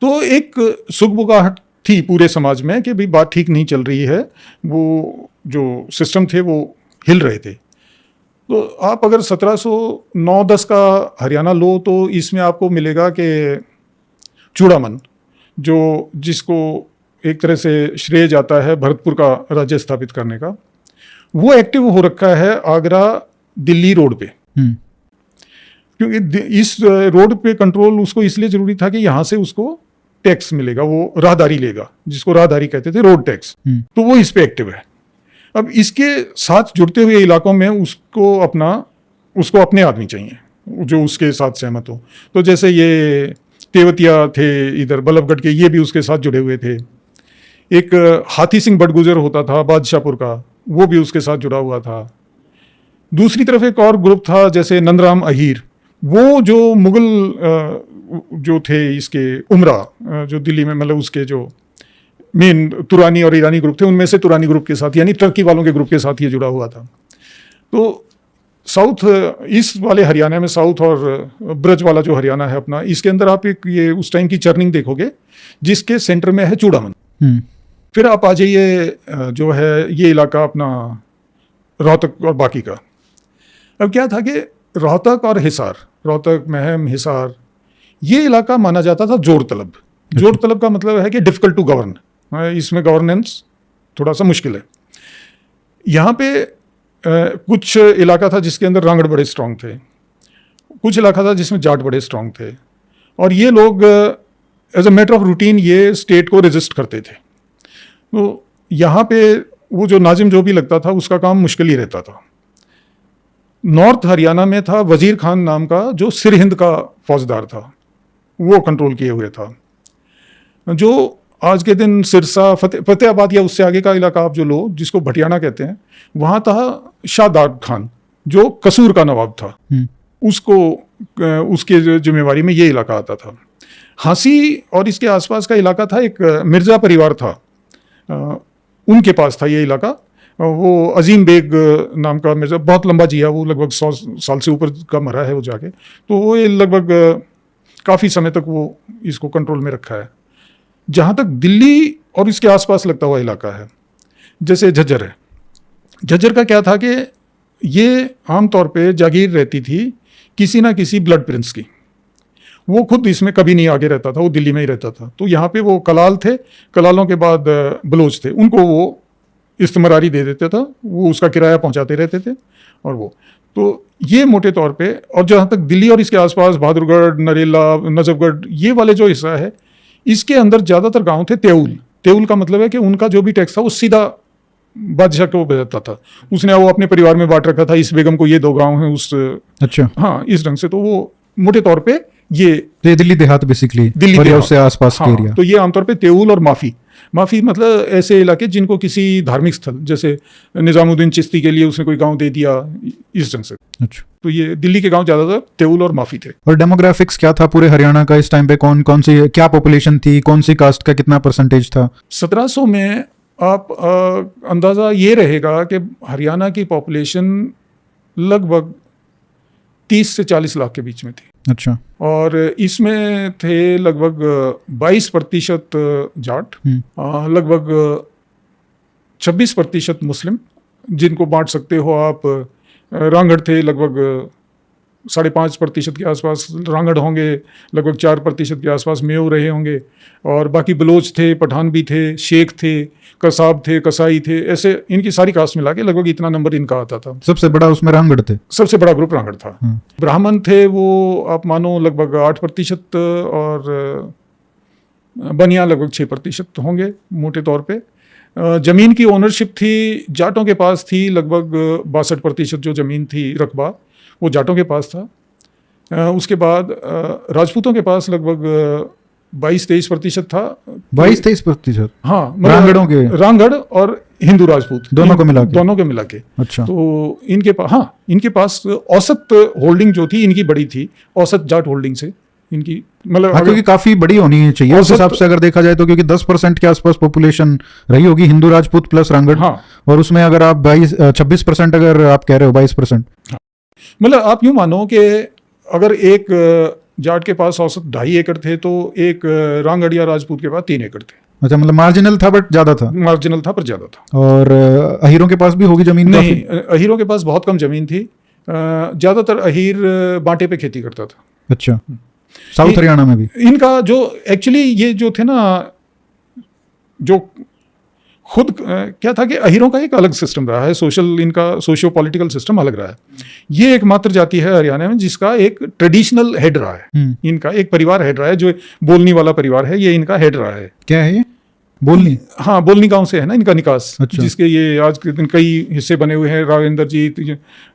तो एक सुगबुगाहट थी पूरे समाज में कि भाई बात ठीक नहीं चल रही है, वो जो सिस्टम थे वो हिल रहे थे। तो आप अगर 1709-10 का हरियाणा लो तो इसमें आपको मिलेगा कि चूड़ामन, जिसको एक तरह से श्रेय जाता है भरतपुर का राज्य स्थापित करने का, वो एक्टिव हो रखा है आगरा दिल्ली रोड पे। क्योंकि इस रोड पे कंट्रोल उसको इसलिए जरूरी था कि यहाँ से उसको टैक्स मिलेगा, वो राहदारी लेगा, जिसको राहदारी कहते थे, रोड टैक्स। तो वो इस पे एक्टिव है। अब इसके साथ जुड़ते हुए इलाकों में उसको अपने आदमी चाहिए जो उसके साथ सहमत हो। तो जैसे ये तेवतिया थे इधर बल्लभगढ़ के, ये भी उसके साथ जुड़े हुए थे। एक हाथी सिंह बटगुजर होता था बादशाहपुर का, वो भी उसके साथ जुड़ा हुआ था। दूसरी तरफ एक और ग्रुप था जैसे नंदराम अहीर, वो जो मुगल जो थे इसके उमरा, जो दिल्ली में मतलब उसके जो मेन तुरानी और ईरानी ग्रुप थे, उनमें से तुरानी ग्रुप के साथ यानी टर्की वालों के ग्रुप के साथ ये जुड़ा हुआ था। तो साउथ इस वाले हरियाणा में, साउथ और ब्रज वाला जो हरियाणा है अपना, इसके अंदर आप एक ये उस टाइम की चर्निंग देखोगे जिसके सेंटर में है चूड़ामन। फिर आप आ जाइए जो है ये इलाका अपना रोहतक और बाकी का। अब क्या था कि रोहतक और हिसार, रोहतक, महम, हिसार, ये इलाका माना जाता था जोर तलब। जोर तलब का मतलब है कि डिफिकल्ट टू गवर्न, इसमें गवर्नेंस थोड़ा सा मुश्किल है। यहाँ पे कुछ इलाका था जिसके अंदर रांगड़ बड़े स्ट्रांग थे, कुछ इलाका था जिसमें जाट बड़े स्ट्रांग थे, और ये लोग as a matter of routine ये स्टेट को रेजिस्ट करते थे। तो यहाँ पे वो जो नाजिम जो भी लगता था उसका काम मुश्किल ही रहता था। नॉर्थ हरियाणा में था वजीर खान नाम का, जो सिरहिंद का फौजदार था, वो कंट्रोल किए हुए था। जो आज के दिन सिरसा, फतेहाबाद या उससे आगे का इलाका आप जो लो, जिसको भटियाना कहते हैं, वहाँ था शाहदाग खान जो कसूर का नवाब था। उसके जिम्मेवारी में ये इलाका आता था। हांसी और इसके आसपास का इलाका था, एक मिर्जा परिवार था, उनके पास था ये इलाका। वो अजीम बेग नाम का मिर्जा, बहुत लंबा जिया, वो लगभग 100 साल से ऊपर का मरा है वो जाके। तो वो ये लगभग काफ़ी समय तक वो इसको कंट्रोल में रखा है। जहाँ तक दिल्ली और इसके आसपास लगता हुआ इलाका है, जैसे झज्जर है, झज्जर का क्या था कि ये आमतौर पे जागीर रहती थी किसी ना किसी ब्लड प्रिंस की। वो खुद इसमें कभी नहीं आगे रहता था, वो दिल्ली में ही रहता था। तो यहाँ पे वो कलाल थे, कलालों के बाद बलोच थे, उनको वो इस्तेमरारी दे देता था, वो उसका किराया पहुँचाते रहते थे। और वो तो ये मोटे तौर पे, और जहाँ तक दिल्ली और इसके आसपास बहादुरगढ़, नरेला, नजफगढ़, ये वाले जो हिस्सा है, इसके अंदर ज़्यादातर गांव थे तेउल। तेउल का मतलब है कि उनका जो भी टैक्स था वो सीधा बादशाह को भेजता था, उसने वो अपने परिवार में बांट रखा था, इस बेगम को ये 2 गांव हैं उस। अच्छा, हाँ, इस ढंग से। तो वो मोटे तौर पे ये दिल्ली देहात बेसिकली, दिल्ली और उससे आसपास के एरिया। तो ये आमतौर पे तेउल और माफी मतलब ऐसे इलाके जिनको किसी धार्मिक स्थल, जैसे निजामुद्दीन चिश्ती के लिए उसने कोई गांव दे दिया, इस ढंग से। अच्छा, तो ये दिल्ली के गांव ज्यादातर तेउल और माफी थे। और डेमोग्राफिक्स क्या था पूरे हरियाणा का इस टाइम पे? कौन कौन सी, क्या पॉपुलेशन थी, कौन सी कास्ट का कितना परसेंटेज था? 1700 में आप अंदाजा ये रहेगा कि हरियाणा की पॉपुलेशन लगभग 30 से 40 लाख के बीच में थी। अच्छा। और इसमें थे लगभग 22% जाट, लगभग 26% मुस्लिम, जिनको बांट सकते हो आप। रांगड़ थे लगभग 5.5% के आसपास रांगड़ होंगे, लगभग 4% के आसपास मेव रहे होंगे, और बाकी बलोच थे, पठान भी थे, शेख थे, कसाब थे, कसाई थे, ऐसे इनकी सारी कास्ट मिला के लगभग इतना नंबर इनका आता था। सबसे बड़ा उसमें रांगड़ थे? सबसे बड़ा ग्रुप रांगड़ था। ब्राह्मण थे वो आप मानो लगभग 8%, और बनिया लगभग 6% होंगे मोटे तौर पे। जमीन की ओनरशिप थी जाटों के पास थी लगभग 62% जो जमीन थी, रकबा वो जाटों के पास था। उसके बाद राजपूतों के पास लगभग 22-23% था। 22-23%? हाँ, रांगड़ों के? रांगड़ और हिंदू राजपूत दोनों को मिला के। अच्छा। तो इनके पास, हाँ, इनके पास औसत होल्डिंग जो थी इनकी बड़ी थी, औसत जाट होल्डिंग से इनकी, मतलब हाँ, क्योंकि काफी बड़ी होनी चाहिए उस हिसाब से अगर देखा जाए तो, क्योंकि 10% के आसपास पॉपुलेशन रही होगी हिंदू राजपूत प्लस रांगड़। हाँ। और उसमें अगर आप 26% अगर आप कह रहे हो 22%, मतलब आप यूं मानो कि अगर एक जाट के पास औसत 2.5 एकड़ थे तो एक रांगड़ या राजपूत के पास 3 एकड़ थे। अच्छा, मतलब मार्जिनल था बट ज्यादा था। मार्जिनल था पर ज्यादा था। और अहीरों के पास भी होगी जमीन? नहीं, अहीरों के पास बहुत कम जमीन थी। ज्यादातर अहीर बांटे पे खेती करता था। अच्छा। साउथ हरियाणा में भी इनका जो एक्चुअली ये जो थे ना, जो खुद क्या था कि अहीरों का एक अलग सिस्टम रहा है, सोशल, इनका सोशियो पॉलिटिकल सिस्टम अलग रहा है। ये एकमात्र जाति है हरियाणा में जिसका एक ट्रेडिशनल हेड रहा है। इनका एक परिवार हेड रहा है, जो बोलनी वाला परिवार है, ये इनका हेड रहा है। क्या है ये? बोलनी? हाँ, बोलनी गांव से है ना इनका निकास। अच्छा। जिसके ये आज के दिन कई हिस्से बने हुए हैं। राजेंद्र जीत,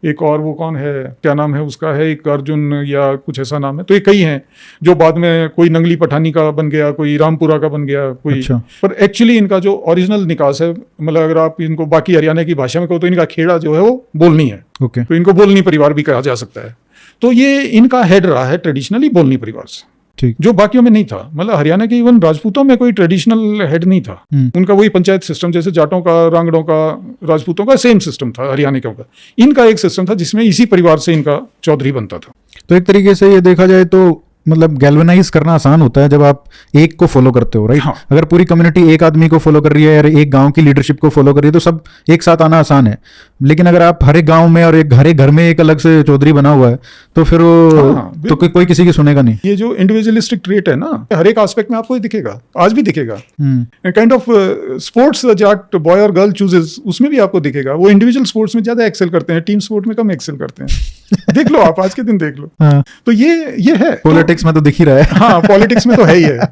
एक और वो कौन है, क्या नाम है उसका, है एक अर्जुन या कुछ ऐसा नाम है। तो ये कई हैं जो बाद में कोई नंगली पठानी का बन गया, कोई रामपुरा का बन गया, कोई। अच्छा। पर एक्चुअली इनका जो ओरिजिनल निकास है, मतलब अगर आप इनको बाकी हरियाणा की भाषा में कहो तो इनका खेड़ा जो है वो बोलनी है। ओके। तो इनको बोलनी परिवार भी कहा जा सकता है। तो ये इनका हेड रहा है ट्रेडिशनली बोलनी परिवार से, ठीक। जो बाकियों में नहीं था। मतलब हरियाणा के इवन राजपूतों में कोई ट्रेडिशनल हेड नहीं था। उनका वही पंचायत सिस्टम, जैसे जाटों का, रांगड़ों का, राजपूतों का सेम सिस्टम था हरियाणा का। इनका एक सिस्टम था जिसमें इसी परिवार से इनका चौधरी बनता था। तो एक तरीके से ये देखा जाए तो मतलब गैल्वेनाइज करना आसान होता है जब आप एक को फॉलो करते हो, राइट? हाँ। अगर पूरी कम्युनिटी एक आदमी को फॉलो कर रही है या एक गांव की लीडरशिप को फॉलो कर रही है तो सब एक साथ आना आसान है। लेकिन अगर आप हर एक गांव में और एक हर एक घर में एक अलग से चौधरी बना हुआ है तो फिर वो तो कोई किसी की सुनेगा नहीं। ये जो इंडिविजुअलिस्टिक ट्रेट है ना, हर एक एस्पेक्ट में आपको दिखेगा, आज भी दिखेगा। Kind of sports Jat boy और गर्ल चूजेस, उसमें भी आपको दिखेगा। वो इंडिविजुअल स्पोर्ट्स में ज्यादा एक्सेल करते हैं, टीम स्पोर्ट में कम एक्सेल करते हैं। देख लो आप, आज के दिन देख लो। हाँ। तो ये है पॉलिटिक्स में तो दिख ही रहा है। हाँ, पॉलिटिक्स में तो है ही है।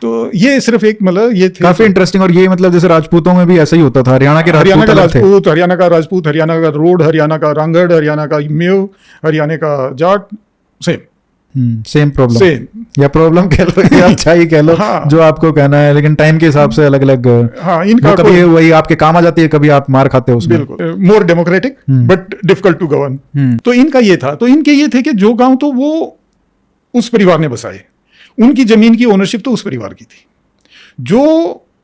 तो ये सिर्फ एक, मतलब ये थे काफी इंटरेस्टिंग। और ये मतलब जैसे राजपूतों में भी ऐसा ही होता था। हरियाणा का राजपूत, हरियाणा का राजपूत, हरियाणा का रोड, हरियाणा का रांगड़, हरियाणा का मेव, हरियाणा का जाट, सेम प्रॉब्लम, सेम या प्रॉब्लम कह लो या अच्छा ही कह लो। हाँ। जो आपको कहना है, लेकिन टाइम के हिसाब से अलग अलग। हाँ, इनका कभी वही आपके काम आ जाती है, कभी आप मार खाते हो उसमें। बिल्कुल, more democratic but difficult to govern. तो इनका ये था। तो इनके ये थे कि जो गांव तो वो उस परिवार ने बसाए, उनकी जमीन की ओनरशिप तो उस परिवार की थी। जो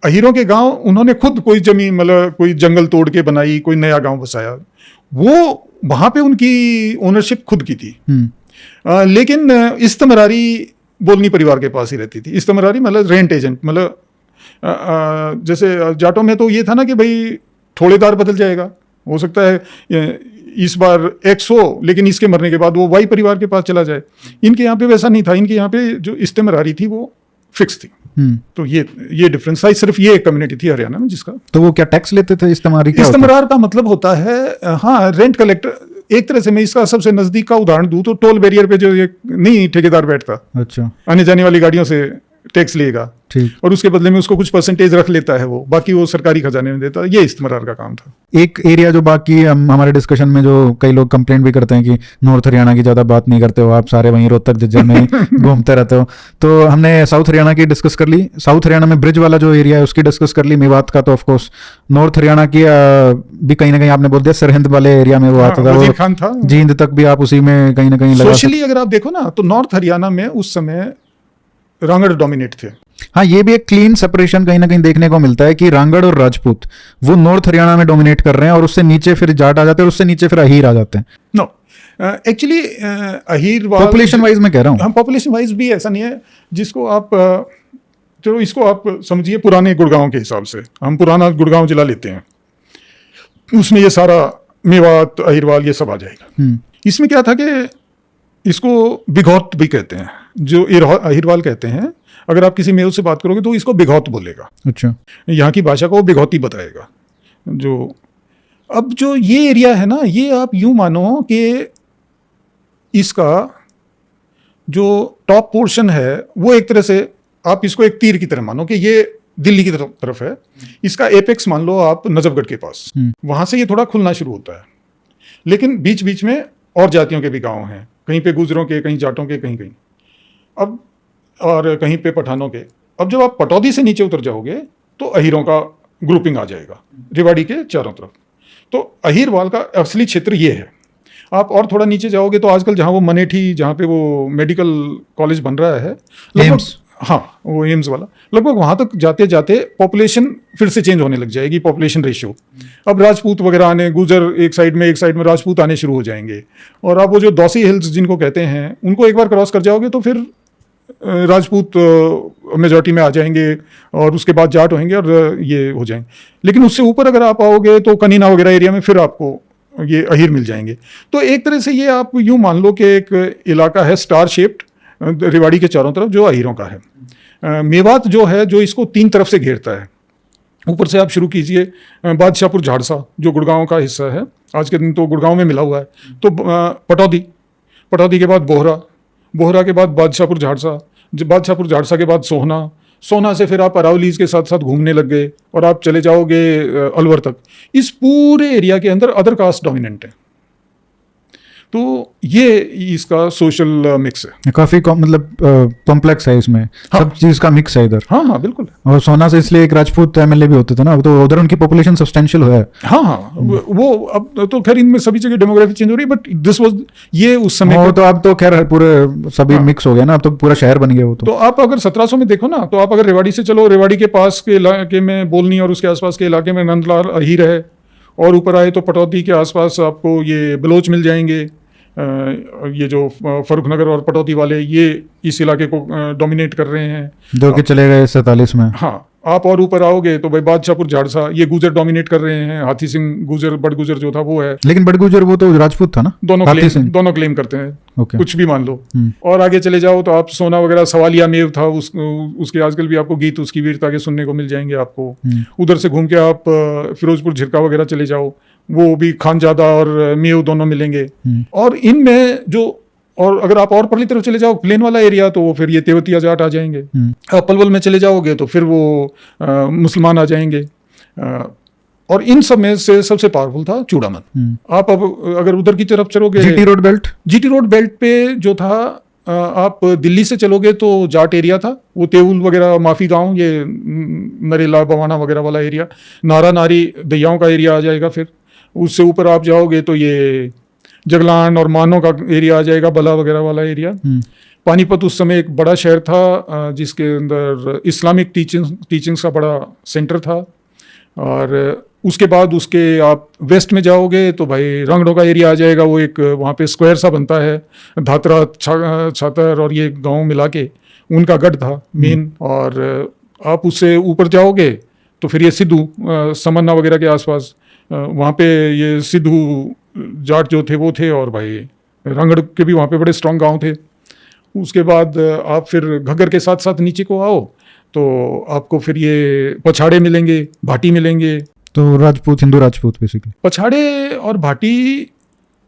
अहीरों के गांव, उन्होंने खुद कोई जमीन, मतलब कोई जंगल तोड़ के बनाई, कोई नया गांव बसाया, वो वहां पे उनकी ओनरशिप खुद की थी। लेकिन इस्तमरारी बोलनी परिवार के पास ही रहती थी। इस्तमरारी मतलब रेंट एजेंट, मतलब जैसे जाटों में तो ये था ना कि भाई ठोड़ेदार बदल जाएगा, हो सकता है इस बार एक्स हो लेकिन इसके मरने के बाद वो वाई परिवार के पास चला जाए। इनके यहाँ पे वैसा नहीं था। इनके यहाँ पे जो इस्तेमरारी थी वो फिक्स थी। तो ये डिफरेंस था। सिर्फ ये एक कम्युनिटी थी हरियाणा में जिसका। तो वो क्या टैक्स लेते थे? इस्तेमरार का मतलब होता है, हाँ, रेंट कलेक्टर। एक तरह से मैं इसका सबसे नजदीक का उदाहरण दूं तो टोल बैरियर पे जो नहीं ठेकेदार बैठता, अच्छा, आने जाने वाली गाड़ियों से टैक्स लेगा, ठीक, और उसके बदले में उसको कुछ परसेंटेज रख लेता है, वो बाकी वो सरकारी खजाने में देता है। ये इस्तेमरार का काम था। एक एरिया जो बाकी हमारे डिस्कशन में जो कई लोग कंप्लेंट भी करते हैं कि नॉर्थ हरियाणा की ज्यादा बात नहीं करते हो, आप सारे वहीं रोहतक झज्जर में घूमते रहते हो। तो हमने साउथ हरियाणा की डिस्कस कर ली। साउथ हरियाणा में ब्रिज वाला जो एरिया है उसकी डिस्कस कर ली। मेवात का तो ऑफकोर्स। नॉर्थ हरियाणा की भी कहीं ना कहीं आपने बोल दिया, सरहिंद वाले एरिया में वो आता था, वजीर खान था, जींद तक भी आप उसी में कहीं ना कहीं लगा। सोशली अगर आप देखो ना तो नॉर्थ हरियाणा में उस समय रांगड़ डोमिनेट थे। हाँ, ये भी एक क्लीन सेपरेशन कहीं ना कहीं देखने को मिलता है कि रांगड़ और राजपूत वो नॉर्थ हरियाणा में डोमिनेट कर रहे हैं और उससे नीचे फिर जाट आ जाते हैं और उससे नीचे फिर अहीर आ जाते हैं। No, actually Ahirwal population wise मैं कह रहा हूँ। हम पॉपुलेशन वाइज भी ऐसा नहीं है, जिसको आप चलो इसको आप समझिए पुराने गुड़गांव के हिसाब से, हम पुराना गुड़गांव जिला लेते हैं, उसमें ये सारा मेवात अहीरवाल ये सब आ जाएगा। इसमें क्या था कि इसको बिघौत भी कहते हैं, जो अहीरवाल कहते हैं। अगर आप किसी मेव से बात करोगे तो इसको बिघौत बोलेगा। अच्छा, यहाँ की भाषा को बिघौती बताएगा। अब जो ये एरिया है ना, ये आप यूं मानो कि इसका जो टॉप पोर्शन है वो एक तरह से आप इसको एक तीर की तरह मानो कि ये दिल्ली की तरफ है। इसका एपेक्स मान लो आप नजफगढ़ के पास, वहां से ये थोड़ा खुलना शुरू होता है, लेकिन बीच बीच में और जातियों के भी गांव हैं, कहीं पे गुजरों के, कहीं जाटों के, कहीं कहीं अब और कहीं पे पठानों के। अब जब आप पटौदी से नीचे उतर जाओगे तो अहीरों का ग्रुपिंग आ जाएगा रेवाड़ी के चारों तरफ। तो अहीरवाल का असली क्षेत्र ये है। आप और थोड़ा नीचे जाओगे तो आजकल जहाँ वो मनेठी, जहाँ पे वो मेडिकल कॉलेज बन रहा है, एम्स, हाँ वो एम्स वाला, लगभग वहाँ तक जाते जाते पॉपुलेशन फिर से चेंज होने लग जाएगी, पॉपुलेशन रेशियो। अब राजपूत वगैरह आने, गुजर एक साइड में राजपूत आने शुरू हो जाएंगे। और आप वो जो दौसी हिल्स जिनको कहते हैं, उनको एक बार क्रॉस कर जाओगे तो फिर राजपूत मेजॉरिटी में आ जाएंगे, और उसके बाद जाट होंगे और ये हो जाएंगे। लेकिन उससे ऊपर अगर आप आओगे तो कनीना वगैरह एरिया में फिर आपको ये अहीर मिल जाएंगे। तो एक तरह से ये आप यूँ मान लो कि एक इलाका है स्टार शेप्ड रेवाड़ी के चारों तरफ, जो अहीरों का है। मेवात जो है, जो इसको 3 तरफ से घेरता है। ऊपर से आप शुरू कीजिए, बादशाहपुर झाड़सा जो गुड़गांव का हिस्सा है, आज के दिन तो गुड़गांव में मिला हुआ है, तो पटौदी के बाद बोहरा के बाद बादशाहपुर झाड़सा, बादशाहपुर झाड़सा के बाद सोहना से फिर आप अरावलीज के साथ साथ घूमने लग गए और आप चले जाओगे अलवर तक। इस पूरे एरिया के अंदर अदर कास्ट डोमिनेंट है। तो ये इसका सोशल मिक्स है, काफी मतलब कॉम्प्लेक्स है इसमें। हाँ, सब चीज का मिक्स है इधर। हाँ बिल्कुल। और सोना से इसलिए एक राजपूत एमएलए भी होते थे ना, तो उधर उनकी पॉपुलेशन सब्सटेंशियल है। हाँ वो अब तो खैर इनमें सभी जगह डेमोग्राफी चेंज हो रही है, बट दिस वाज ये उस समय तो अब तो खैर पूरे सभी मिक्स हो गया ना, अब तो पूरा शहर बन गया वो। तो आप अगर 1700 में देखो ना, तो आप अगर रेवाड़ी से चलो, रेवाड़ी के पास के इलाके में बोलनी और उसके आसपास के इलाके में नंदलाल अहीर है, और ऊपर आए तो पटौदी के आसपास आपको ये बलोच मिल जाएंगे। ये जो फर्रुखनगर और पटौदी वाले, ये इस इलाके को डोमिनेट कर रहे हैं, जो कि चले गए 47 में। हाँ, आप और ऊपर आओगे तो भाई बादशाहपुर झाड़सा, ये गुजर डोमिनेट कर रहे हैं। हाथी सिंह गुजर, बड़ गुजर जो था वो है। लेकिन बड़ गुजर वो तो राजपूत था ना, दोनों क्लेम करते हैं। कुछ भी मान लो। और आगे चले जाओ तो आप सोना वगैरह, सवालिया मेव था, उसके आजकल भी आपको गीत उसकी वीरता के सुनने को मिल जाएंगे आपको। उधर से घूम के आप फिरोजपुर झिरका वगैरह चले जाओ, वो भी खानजादा और मेव दोनों मिलेंगे। और इनमें जो, और अगर आप और परली तरफ चले जाओ प्लेन वाला एरिया, तो वो फिर ये तेवतिया जाट आ जाएंगे। आप पलवल में चले जाओगे तो फिर वो मुसलमान आ जाएंगे। और इन सब में से सबसे पावरफुल था चूड़ामन। आप अब अगर उधर की तरफ चलोगे, जीटी रोड बेल्ट पे जो था, आप दिल्ली से चलोगे तो जाट एरिया था, वो तेउल वगैरह, माफी गांव, ये नरेला बवाना वगैरह वाला एरिया, नारा नारी दैयाओं का एरिया आ जाएगा। फिर उससे ऊपर आप जाओगे तो ये जगलान और मानो का एरिया आ जाएगा, बला वगैरह वाला एरिया। पानीपत उस समय एक बड़ा शहर था, जिसके अंदर इस्लामिक टीचिंग्स का बड़ा सेंटर था। और उसके बाद उसके आप वेस्ट में जाओगे तो भाई रंगड़ों का एरिया आ जाएगा, वो एक वहाँ पे स्क्वायर सा बनता है, धातरा छातर और ये गांव मिला के उनका गढ़ था मेन। और आप उससे ऊपर जाओगे तो फिर ये सिद्धू, समन्ना वगैरह के आसपास, वहाँ पे ये सिद्धू जाट जो थे वो थे, और भाई रंगड़ के भी वहाँ पे बड़े स्ट्रॉन्ग गांव थे। उसके बाद आप फिर घग्गर के साथ साथ नीचे को आओ तो आपको फिर ये पछाड़े मिलेंगे, भाटी मिलेंगे। तो राजपूत, हिंदू राजपूत बेसिकली। पछाड़े और भाटी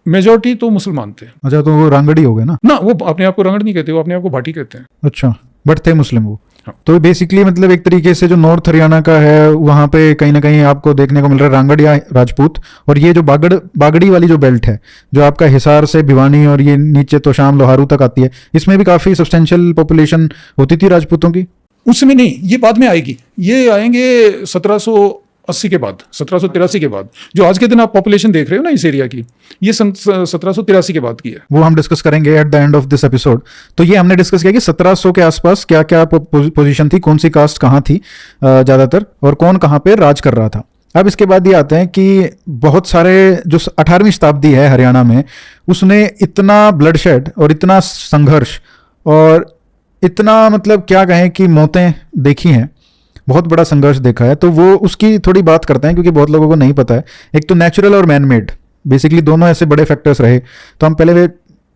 मेजॉरिटी तो मुसलमान थे। अच्छा, तो वो रांगड़ी हो गए ना? वो अपने आप को रंगड़ नहीं कहते, वो अपने आप को भाटी कहते हैं। अच्छा, बट थे मुस्लिम वो। हाँ। तो बेसिकली मतलब एक तरीके से जो नॉर्थ हरियाणा का है, वहाँ पे कहीं ना कहीं आपको देखने को मिल रहा है रांगड़ या राजपूत। और ये जो बागड़ी वाली जो बेल्ट है, जो आपका हिसार से भिवानी और ये नीचे तो शाम लोहारू तक आती है, इसमें भी काफी सब्सटेंशियल पॉपुलेशन होती थी राजपूतों की। उस समय नहीं, ये बाद में आएगी। ये आएंगे 1780 के बाद, 1783 के बाद। जो आज के दिन आप पॉपुलेशन देख रहे हो ना इस एरिया की, ये 1783 के बाद की है। वो हम डिस्कस करेंगे at the end of this episode. तो ये हमने डिस्कस किया कि 1700 के आसपास क्या क्या पोजीशन थी, कौन सी कास्ट कहाँ थी ज्यादातर, और कौन कहाँ पे राज कर रहा था। अब इसके बाद ये आते हैं कि बहुत सारे जो 18वीं शताब्दी है हरियाणा में, उसने इतना ब्लडशेड और इतना संघर्ष और इतना मतलब क्या कहें कि मौतें देखी हैं, बहुत बड़ा संघर्ष देखा है, तो वो उसकी थोड़ी बात करते हैं क्योंकि बहुत लोगों को नहीं पता है। एक तो नेचुरल और मैन मेड, बेसिकली दोनों ऐसे बड़े फैक्टर्स रहे। तो हम पहले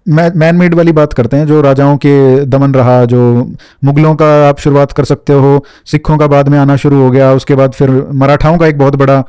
मैन मेड वाली बात करते हैं, जो राजाओं के दमन रहा, जो मुगलों का आप शुरुआत कर सकते हो, सिखों का बाद में आना शुरू हो गया, उसके बाद फिर मराठाओं का एक बहुत बड़ा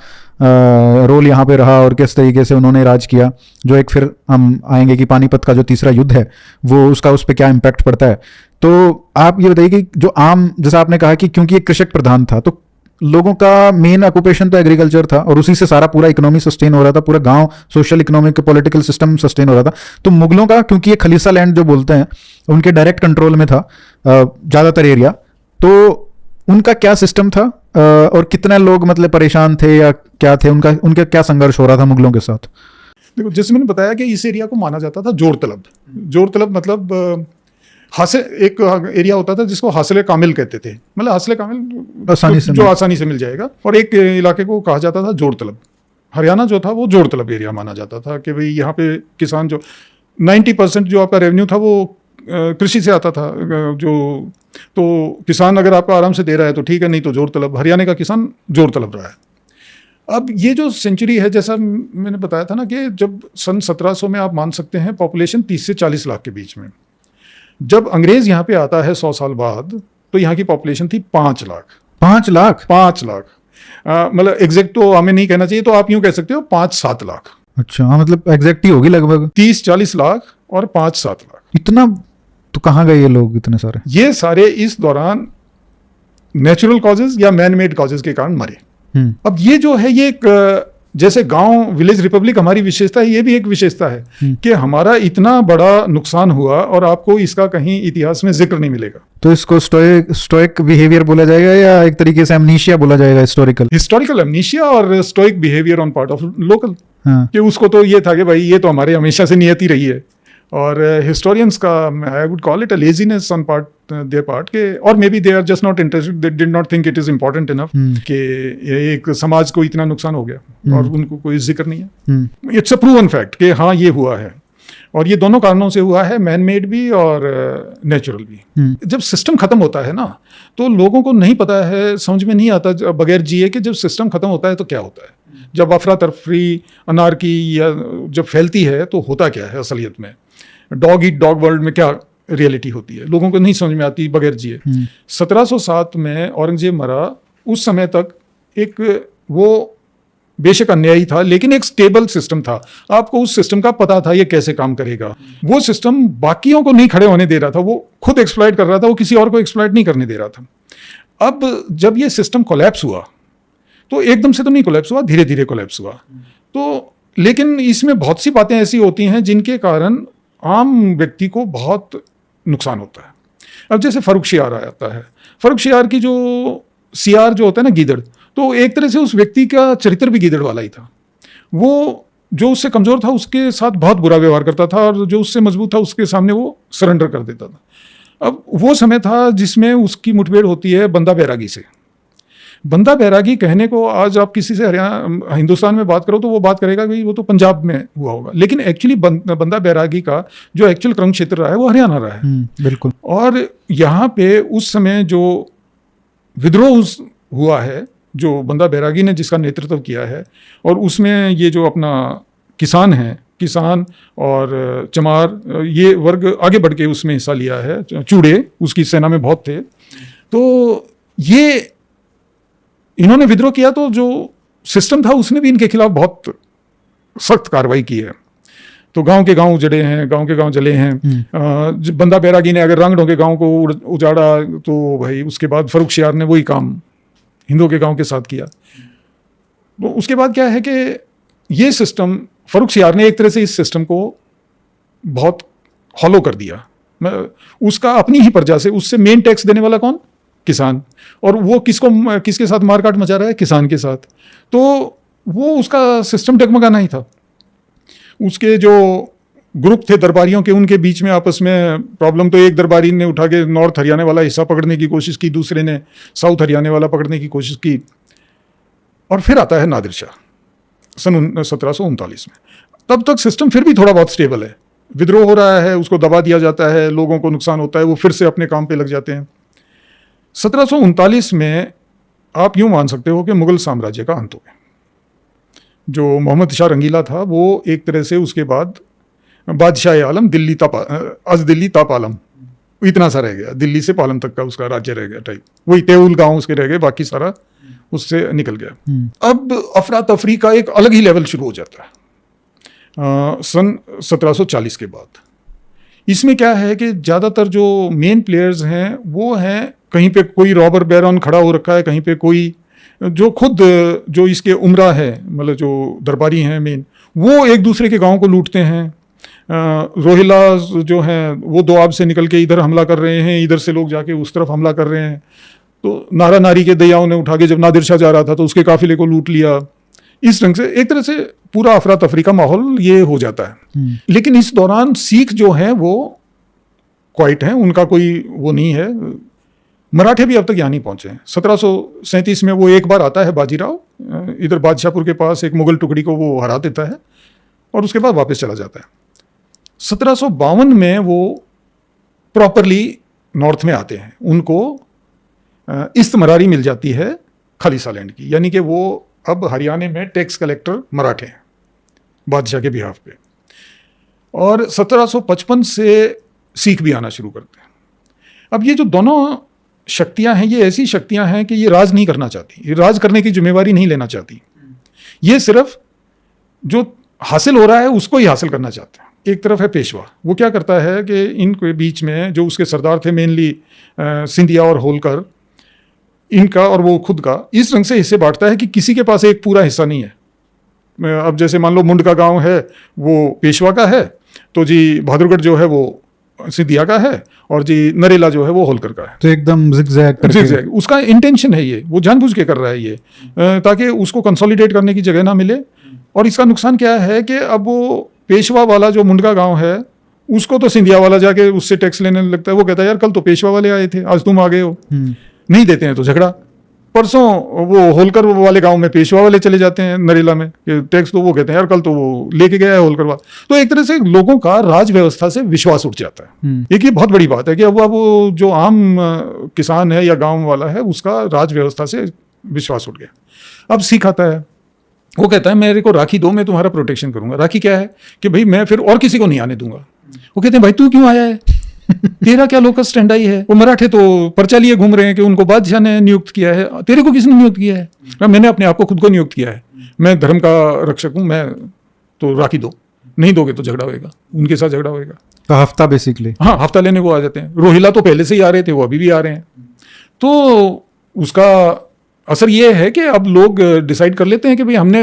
रोल यहाँ पे रहा और किस तरीके से उन्होंने राज किया, जो एक फिर हम आएंगे कि पानीपत का जो तीसरा युद्ध है वो उसका उस पर क्या इम्पैक्ट पड़ता है। तो आप ये बताइए कि जो आम, जैसा आपने कहा कि क्योंकि एक कृषक प्रधान था तो लोगों का मेन ऑक्यूपेशन तो एग्रीकल्चर था और उसी से सारा पूरा इकोनॉमी सस्टेन हो रहा था, पूरा गांव social economic political system sustain हो रहा था। तो मुगलों का, क्योंकि ये खलीसा लैंड जो बोलते हैं उनके डायरेक्ट कंट्रोल में था ज़्यादातर एरिया, तो उनका क्या सिस्टम था और कितने लोग मतलब परेशान थे या क्या थे, उनका क्या संघर्ष हो रहा था मुगलों के साथ? देखो, जैसे मैंने बताया कि इस एरिया को माना जाता था जोर तलब। जोर तलब मतलब हासिल, एक एरिया होता था जिसको हासिल कामिल कहते थे, मतलब हासिल कामिल आसानी से जो आसानी से मिल जाएगा, और एक इलाके को कहा जाता था जोर तलब। हरियाणा जो था वो जोर तलब एरिया माना जाता था कि भाई यहाँ पे किसान जो 90% जो आपका रेवेन्यू था वो कृषि से आता था, जो तो किसान अगर आपको आराम से दे रहा है तो ठीक है, नहीं तो जोर तलब। हरियाणा का किसान जोर तलब रहा है। अब ये जो सेंचुरी है, जैसा मैंने बताया था ना कि जब सन 1700 में आप मान सकते हैं पॉपुलेशन 30 से 40 लाख के बीच में, जब अंग्रेज यहाँ पे आता है 100 साल बाद, तो यहाँ की पॉपुलेशन थी 5 लाख। 5 लाख? 5 लाख, मतलब एग्जैक्ट तो हमें नहीं कहना चाहिए, तो आप यूं कह सकते हो 5-7 लाख। अच्छा, हाँ, मतलब एग्जैक्ट ही होगी लगभग 30-40 लाख और 5-7 लाख। इतना तो कहाँ गए ये लोग इतने सारे? ये सारे इस दौरान नेचुरल कॉजेज या मैन मेड कॉजेज के कारण मरे। अब ये जो है, ये एक जैसे गांव विलेज रिपब्लिक हमारी विशेषता है, ये भी एक विशेषता है कि हमारा इतना बड़ा नुकसान हुआ और आपको इसका कहीं इतिहास में जिक्र नहीं मिलेगा। तो इसको स्टोइक बिहेवियर बोला जाएगा या एक तरीके से एमनीशिया बोला जाएगा? हिस्टोरिकल एमनीशिया और stoic behaviour on part of local, कि उसको तो ये था कि भाई ये तो हमारे हमेशा से नियति रही है। और हिस्टोरियंस का I would call it a laziness on part their part के, और maybe they are just not interested, they did not think it is important enough कि एक समाज को इतना नुकसान हो गया और उनको कोई जिक्र नहीं है। इट्स अ प्रूवन फैक्ट कि हाँ ये हुआ है, और ये दोनों कारणों से हुआ है, मैन मेड भी और नेचुरल भी। जब सिस्टम खत्म होता है ना, तो लोगों को नहीं पता है, समझ में नहीं आता बगैर जिए कि जब सिस्टम खत्म होता है तो क्या होता है। जब अफरा तफरी, अनारकी या जब फैलती है तो होता क्या है असलियत में, डॉग ईट डॉग वर्ल्ड में क्या रियलिटी होती है, लोगों को नहीं समझ में आती बगैर जिए। 1707 में औरंगजेब मरा, उस समय तक एक वो बेशक अन्यायी था लेकिन एक स्टेबल सिस्टम था। आपको उस सिस्टम का पता था ये कैसे काम करेगा। वो सिस्टम बाकियों को नहीं खड़े होने दे रहा था, वो खुद एक्सप्लॉइट कर रहा था, वो किसी और को एक्सप्लॉइट नहीं करने दे रहा था। अब जब ये सिस्टम कोलैप्स हुआ तो एकदम से तो नहीं कोलैप्स हुआ, धीरे धीरे कोलैप्स हुआ। तो लेकिन इसमें बहुत सी बातें ऐसी होती हैं जिनके कारण आम व्यक्ति को बहुत नुकसान होता है। अब जैसे फर्रुख शियार आता है, फर्रुख शियार की जो सियार जो होता है ना, गीदड़, तो एक तरह से उस व्यक्ति का चरित्र भी गीदड़ वाला ही था। वो जो उससे कमज़ोर था उसके साथ बहुत बुरा व्यवहार करता था, और जो उससे मजबूत था उसके सामने वो सरेंडर कर देता था। अब वो समय था जिसमें उसकी मुठभेड़ होती है बंदा बैरागी से। बंदा बैरागी कहने को आज आप किसी से हरियाणा हिंदुस्तान में बात करो तो वो बात करेगा कि वो तो पंजाब में हुआ होगा, लेकिन एक्चुअली बंदा बैरागी का जो एक्चुअल क्रम क्षेत्र रहा है वो हरियाणा रहा है। बिल्कुल। और यहाँ पे उस समय जो विद्रोह हुआ है, जो बंदा बैरागी ने जिसका नेतृत्व किया है, और उसमें ये जो अपना किसान हैं, किसान और चमार, ये वर्ग आगे बढ़ के उसमें हिस्सा लिया है। चूड़े उसकी सेना में बहुत थे। तो ये इन्होंने विद्रोह किया, तो जो सिस्टम था उसने भी इनके खिलाफ बहुत सख्त कार्रवाई की है। तो गांव के गांव उजड़े हैं, गांव के गांव जले हैं। बंदा बैरागी ने अगर रंगढ़ों के गांव को उजाड़ा तो भाई उसके बाद फर्रुख शियार ने वही काम हिंदुओं के गांव के साथ किया। तो उसके बाद क्या है कि ये सिस्टम, फर्रुख शियार ने एक तरह से इस सिस्टम को बहुत हॉलो कर दिया। उसका अपनी ही प्रजा से, उससे मेन टैक्स देने वाला कौन? किसान। और वो किसके साथ मारकाट मचा रहा है? किसान के साथ। तो वो उसका सिस्टम डगमगाना ही था। उसके जो ग्रुप थे दरबारियों के, उनके बीच में आपस में प्रॉब्लम, तो एक दरबारी ने उठा के नॉर्थ हरियाणा वाला हिस्सा पकड़ने की कोशिश की, दूसरे ने साउथ हरियाणा वाला पकड़ने की कोशिश की। और फिर आता है नादिर शाह सन 1739 में। तब तक सिस्टम फिर भी थोड़ा बहुत स्टेबल है। विद्रोह हो रहा है, उसको दबा दिया जाता है, लोगों को नुकसान होता है, वो फिर से अपने काम पे लग जाते हैं। 1739 में आप यूं मान सकते हो कि मुगल साम्राज्य का अंत हो गया। जो मोहम्मद शाह रंगीला था वो एक तरह से उसके बाद बादशाह आलम दिल्ली ता पालम, इतना सा रह गया, दिल्ली से पालम तक का उसका राज्य रह गया टाइप, वही तेउल गांव उसके रह गए, बाकी सारा उससे निकल गया। अब अफरा तफरी का एक अलग ही लेवल शुरू हो जाता है सन 1740 के बाद। इसमें क्या है कि ज़्यादातर जो मेन प्लेयर्स हैं वो हैं, कहीं पे कोई रॉबर बैरन खड़ा हो रखा है, कहीं पे कोई जो खुद जो इसके उमरा है, मतलब जो दरबारी हैं मेन, वो एक दूसरे के गांव को लूटते हैं। रोहिला जो हैं वो दोआब से निकल के इधर हमला कर रहे हैं, इधर से लोग जाके उस तरफ हमला कर रहे हैं। तो नारा नारी के दयाओं ने उठा के जब नादिर शाह जा रहा था तो उसके काफिले को लूट लिया। इस ढंग से एक तरह से पूरा अफरा तफरी का माहौल ये हो जाता है। लेकिन इस दौरान सिख जो हैं वो क्वाइट हैं, उनका कोई वो नहीं है। मराठे भी अब तक यहाँ नहीं पहुंचे हैं। 1737 में वो एक बार आता है बाजीराव, इधर बादशाहपुर के पास एक मुगल टुकड़ी को वो हरा देता है और उसके बाद वापस चला जाता है। 1752 में वो प्रॉपरली नॉर्थ में आते हैं, उनको इस्तमरारी मिल जाती है खालिसा लैंड की, यानी कि वो अब हरियाणा में टैक्स कलेक्टर मराठे हैं बादशाह के बिहाफ पे। और 1755 से सिख भी आना शुरू करते हैं। अब ये जो दोनों शक्तियां हैं, ये ऐसी शक्तियां हैं कि ये राज नहीं करना चाहती, ये राज करने की जिम्मेवारी नहीं लेना चाहती, ये सिर्फ जो हासिल हो रहा है उसको ही हासिल करना चाहते हैं। एक तरफ है पेशवा, वो क्या करता है कि इनके बीच में जो उसके सरदार थे मेनली सिंधिया और होलकर, इनका और वो खुद का इस रंग से हिस्से बांटता है कि किसी के पास एक पूरा हिस्सा नहीं है। अब जैसे मान लो मुंड का गांव है वो पेशवा का है, तो जी बहादुरगढ़ जो है वो सिंधिया का है, और जी नरेला जो है वो होलकर का है। तो एकदम जिगजैग उसका इंटेंशन है, ये वो जानबूझ के कर रहा है ये, ताकि उसको कंसोलिडेट करने की जगह ना मिले। और इसका नुकसान क्या है कि अब वो पेशवा वाला जो मुंडका गांव है उसको तो सिंधिया वाला जाके उससे टैक्स लेने लगता है। वो कहता है यार कल तो पेशवा वाले आए थे, आज तुम आ गए हो, नहीं देते हैं तो झगड़ा। परसों वो होलकर वाले गांव में पेशवा वाले चले जाते हैं नरेला में कि टैक्स, तो वो कहते हैं यार कल तो वो लेके गया है होलकर वाला। तो एक तरह से लोगों का राज व्यवस्था से विश्वास उठ जाता है। एक ये बहुत बड़ी बात है कि अब वो जो आम किसान है या गांव वाला है उसका राज व्यवस्था से विश्वास उठ गया। अब सिख आता है, वो कहता है मेरे को राखी दो, मैं तुम्हारा प्रोटेक्शन करूंगा। राखी क्या है कि भाई मैं फिर और किसी को नहीं आने दूंगा। वो कहते हैं भाई तू क्यों आया है, तेरा क्या लोकल स्टैंड आई है। वो मराठे तो पर्चा लिए घूम रहे हैं कि उनको बादशाह ने नियुक्त किया है, तेरे को किसने नियुक्त किया है। मैंने अपने आप को खुद को नियुक्त किया है, मैं धर्म का रक्षक हूं, मैं तो राखी दो, नहीं दोगे तो झगड़ा होएगा, उनके साथ झगड़ा होएगा। तो हफ्ता बेसिकली, हाँ हफ्ता लेने को आ जाते हैं। रोहिला तो पहले से ही आ रहे थे, वो अभी भी आ रहे हैं। तो उसका असर ये है कि अब लोग डिसाइड कर लेते हैं कि भाई हमने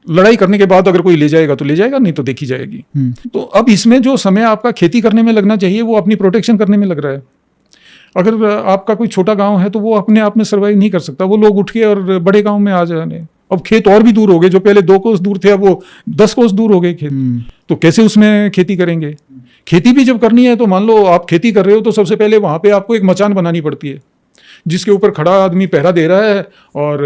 लड़ाई करने के बाद अगर कोई ले जाएगा तो ले जाएगा, नहीं तो देखी जाएगी। तो अब इसमें जो समय आपका खेती करने में लगना चाहिए वो अपनी प्रोटेक्शन करने में लग रहा है। अगर आपका कोई छोटा गांव है तो वो अपने आप में सर्वाइव नहीं कर सकता, वो लोग उठ के और बड़े गांव में आ जाने। अब खेत और भी दूर हो गए, जो पहले 2 कोस दूर थे अब वो 10 कोस दूर हो गए खेत, तो कैसे उसमें खेती करेंगे। खेती भी जब करनी है तो मान लो आप खेती कर रहे हो तो सबसे पहले वहां पे आपको एक मचान बनानी पड़ती है जिसके ऊपर खड़ा आदमी पहरा दे रहा है, और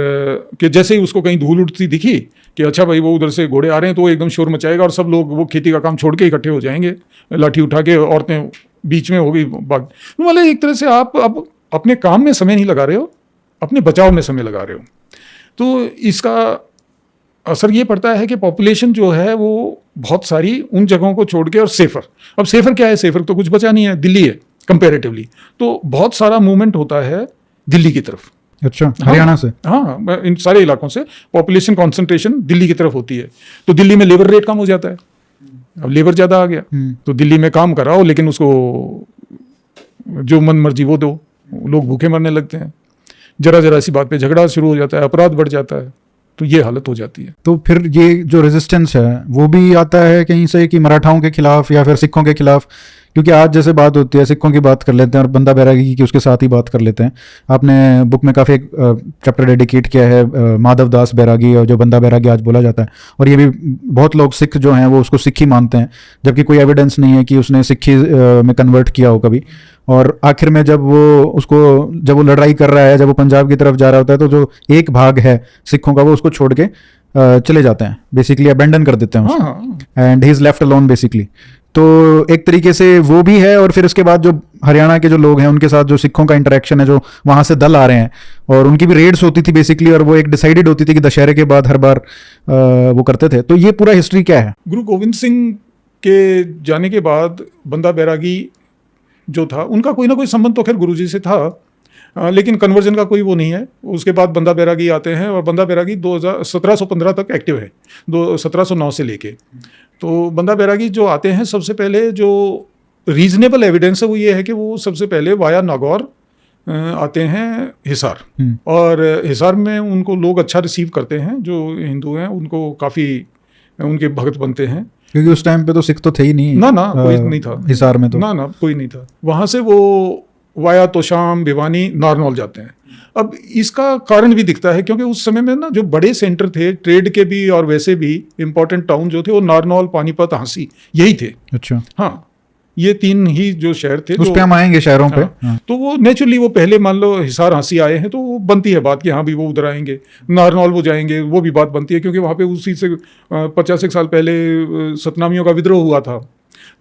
कि जैसे ही उसको कहीं धूल उठती दिखी कि अच्छा भाई वो उधर से घोड़े आ रहे हैं तो वो एकदम शोर मचाएगा और सब लोग वो खेती का काम छोड़ के इकट्ठे हो जाएंगे, लाठी उठा के, औरतें बीच में हो गई भाग। मतलब एक तरह से आप अब अपने काम में समय नहीं लगा रहे हो, अपने बचाव में समय लगा रहे हो। तो इसका असर ये पड़ता है कि पॉपुलेशन जो है वो बहुत सारी उन जगहों को छोड़ के, और सेफर, अब सेफर क्या है, सेफर तो कुछ बचा नहीं है, दिल्ली है कंपेरेटिवली, तो बहुत सारा मूवमेंट होता है दिल्ली की तरफ। अच्छा, हरियाणा से? हाँ, इन सारे इलाकों से पॉपुलेशन कंसंट्रेशन दिल्ली की तरफ होती है। तो दिल्ली में लेबर रेट कम हो जाता है, अब लेबर ज्यादा आ गया तो दिल्ली में काम कराओ लेकिन उसको जो मन मर्जी वो दो, लोग भूखे मरने लगते हैं। जरा सी बात पे झगड़ा शुरू हो जाता है, अपराध बढ़ जाता है, तो ये हालत हो जाती है। तो फिर ये जो रेजिस्टेंस है वो भी आता है कहीं से कि मराठाओं के खिलाफ या फिर सिखों के खिलाफ, क्योंकि आज जैसे बात होती है सिखों की बात कर लेते हैं और बंदा बैरागी की उसके साथ ही बात कर लेते हैं। आपने बुक में काफ़ी एक चैप्टर डेडिकेट किया है माधव दास बैरागी, और जो बंदा बैरागी आज बोला जाता है, और ये भी बहुत लोग सिख जो हैं वो उसको सिख ही मानते हैं, जबकि कोई एविडेंस नहीं है कि उसने सिखी में कन्वर्ट किया हो कभी। और आखिर में जब वो लड़ाई कर रहा है, जब वो पंजाब की तरफ जा रहा होता है, तो जो एक भाग है सिखों का वो उसको छोड़ के चले जाते हैं, बेसिकली अबेंडन कर देते हैं हाँ उसको, हाँ and he is left alone basically. तो एक तरीके से वो भी है, और फिर उसके बाद जो हरियाणा के जो लोग हैं उनके साथ जो सिखों का इंटरेक्शन है, जो वहां से दल आ रहे हैं, और उनकी भी रेड्स होती थी बेसिकली, और वो एक डिसाइडेड होती थी कि दशहरे के बाद हर बार वो करते थे। तो ये पूरा हिस्ट्री क्या है? गुरु गोविंद सिंह के जाने के बाद बंदा बैरागी जो था उनका कोई ना कोई संबंध तो खैर गुरुजी से था, लेकिन कन्वर्जन का कोई वो नहीं है। उसके बाद बंदा बैरागी आते हैं, और बंदा बैरागी 1715 तक एक्टिव है, 1709 से लेके। तो बंदा बैरागी जो आते हैं, सबसे पहले जो रीजनेबल एविडेंस है वो ये है कि वो सबसे पहले वाया नागौर आते हैं हिसार, और हिसार में उनको लोग अच्छा रिसीव करते हैं, जो हिंदू हैं उनको काफ़ी उनके भगत बनते हैं, क्योंकि उस टाइम पे तो सिख तो थे ही नहीं। ना कोई नहीं था हिसार में, तो ना कोई नहीं था। वहाँ से वो वाया तोशाम, भिवानी, नारनौल जाते हैं। अब इसका कारण भी दिखता है, क्योंकि उस समय में ना जो बड़े सेंटर थे ट्रेड के भी और वैसे भी इंपॉर्टेंट टाउन जो थे वो नारनौल, पानीपत, झांसी यही थे। अच्छा, हाँ, ये 3 ही जो शहर थे। उस पे हम आएंगे शहरों पे। हाँ, तो वो नेचुरली वो पहले मान लो हिसार, झांसी आए हैं तो वो बनती है बात कि हाँ भी वो उधर आएंगे, नारनौल वो जाएंगे, वो भी बात बनती है, क्योंकि वहाँ पे उसी से 50 एक साल पहले सतनामियों का विद्रोह हुआ था।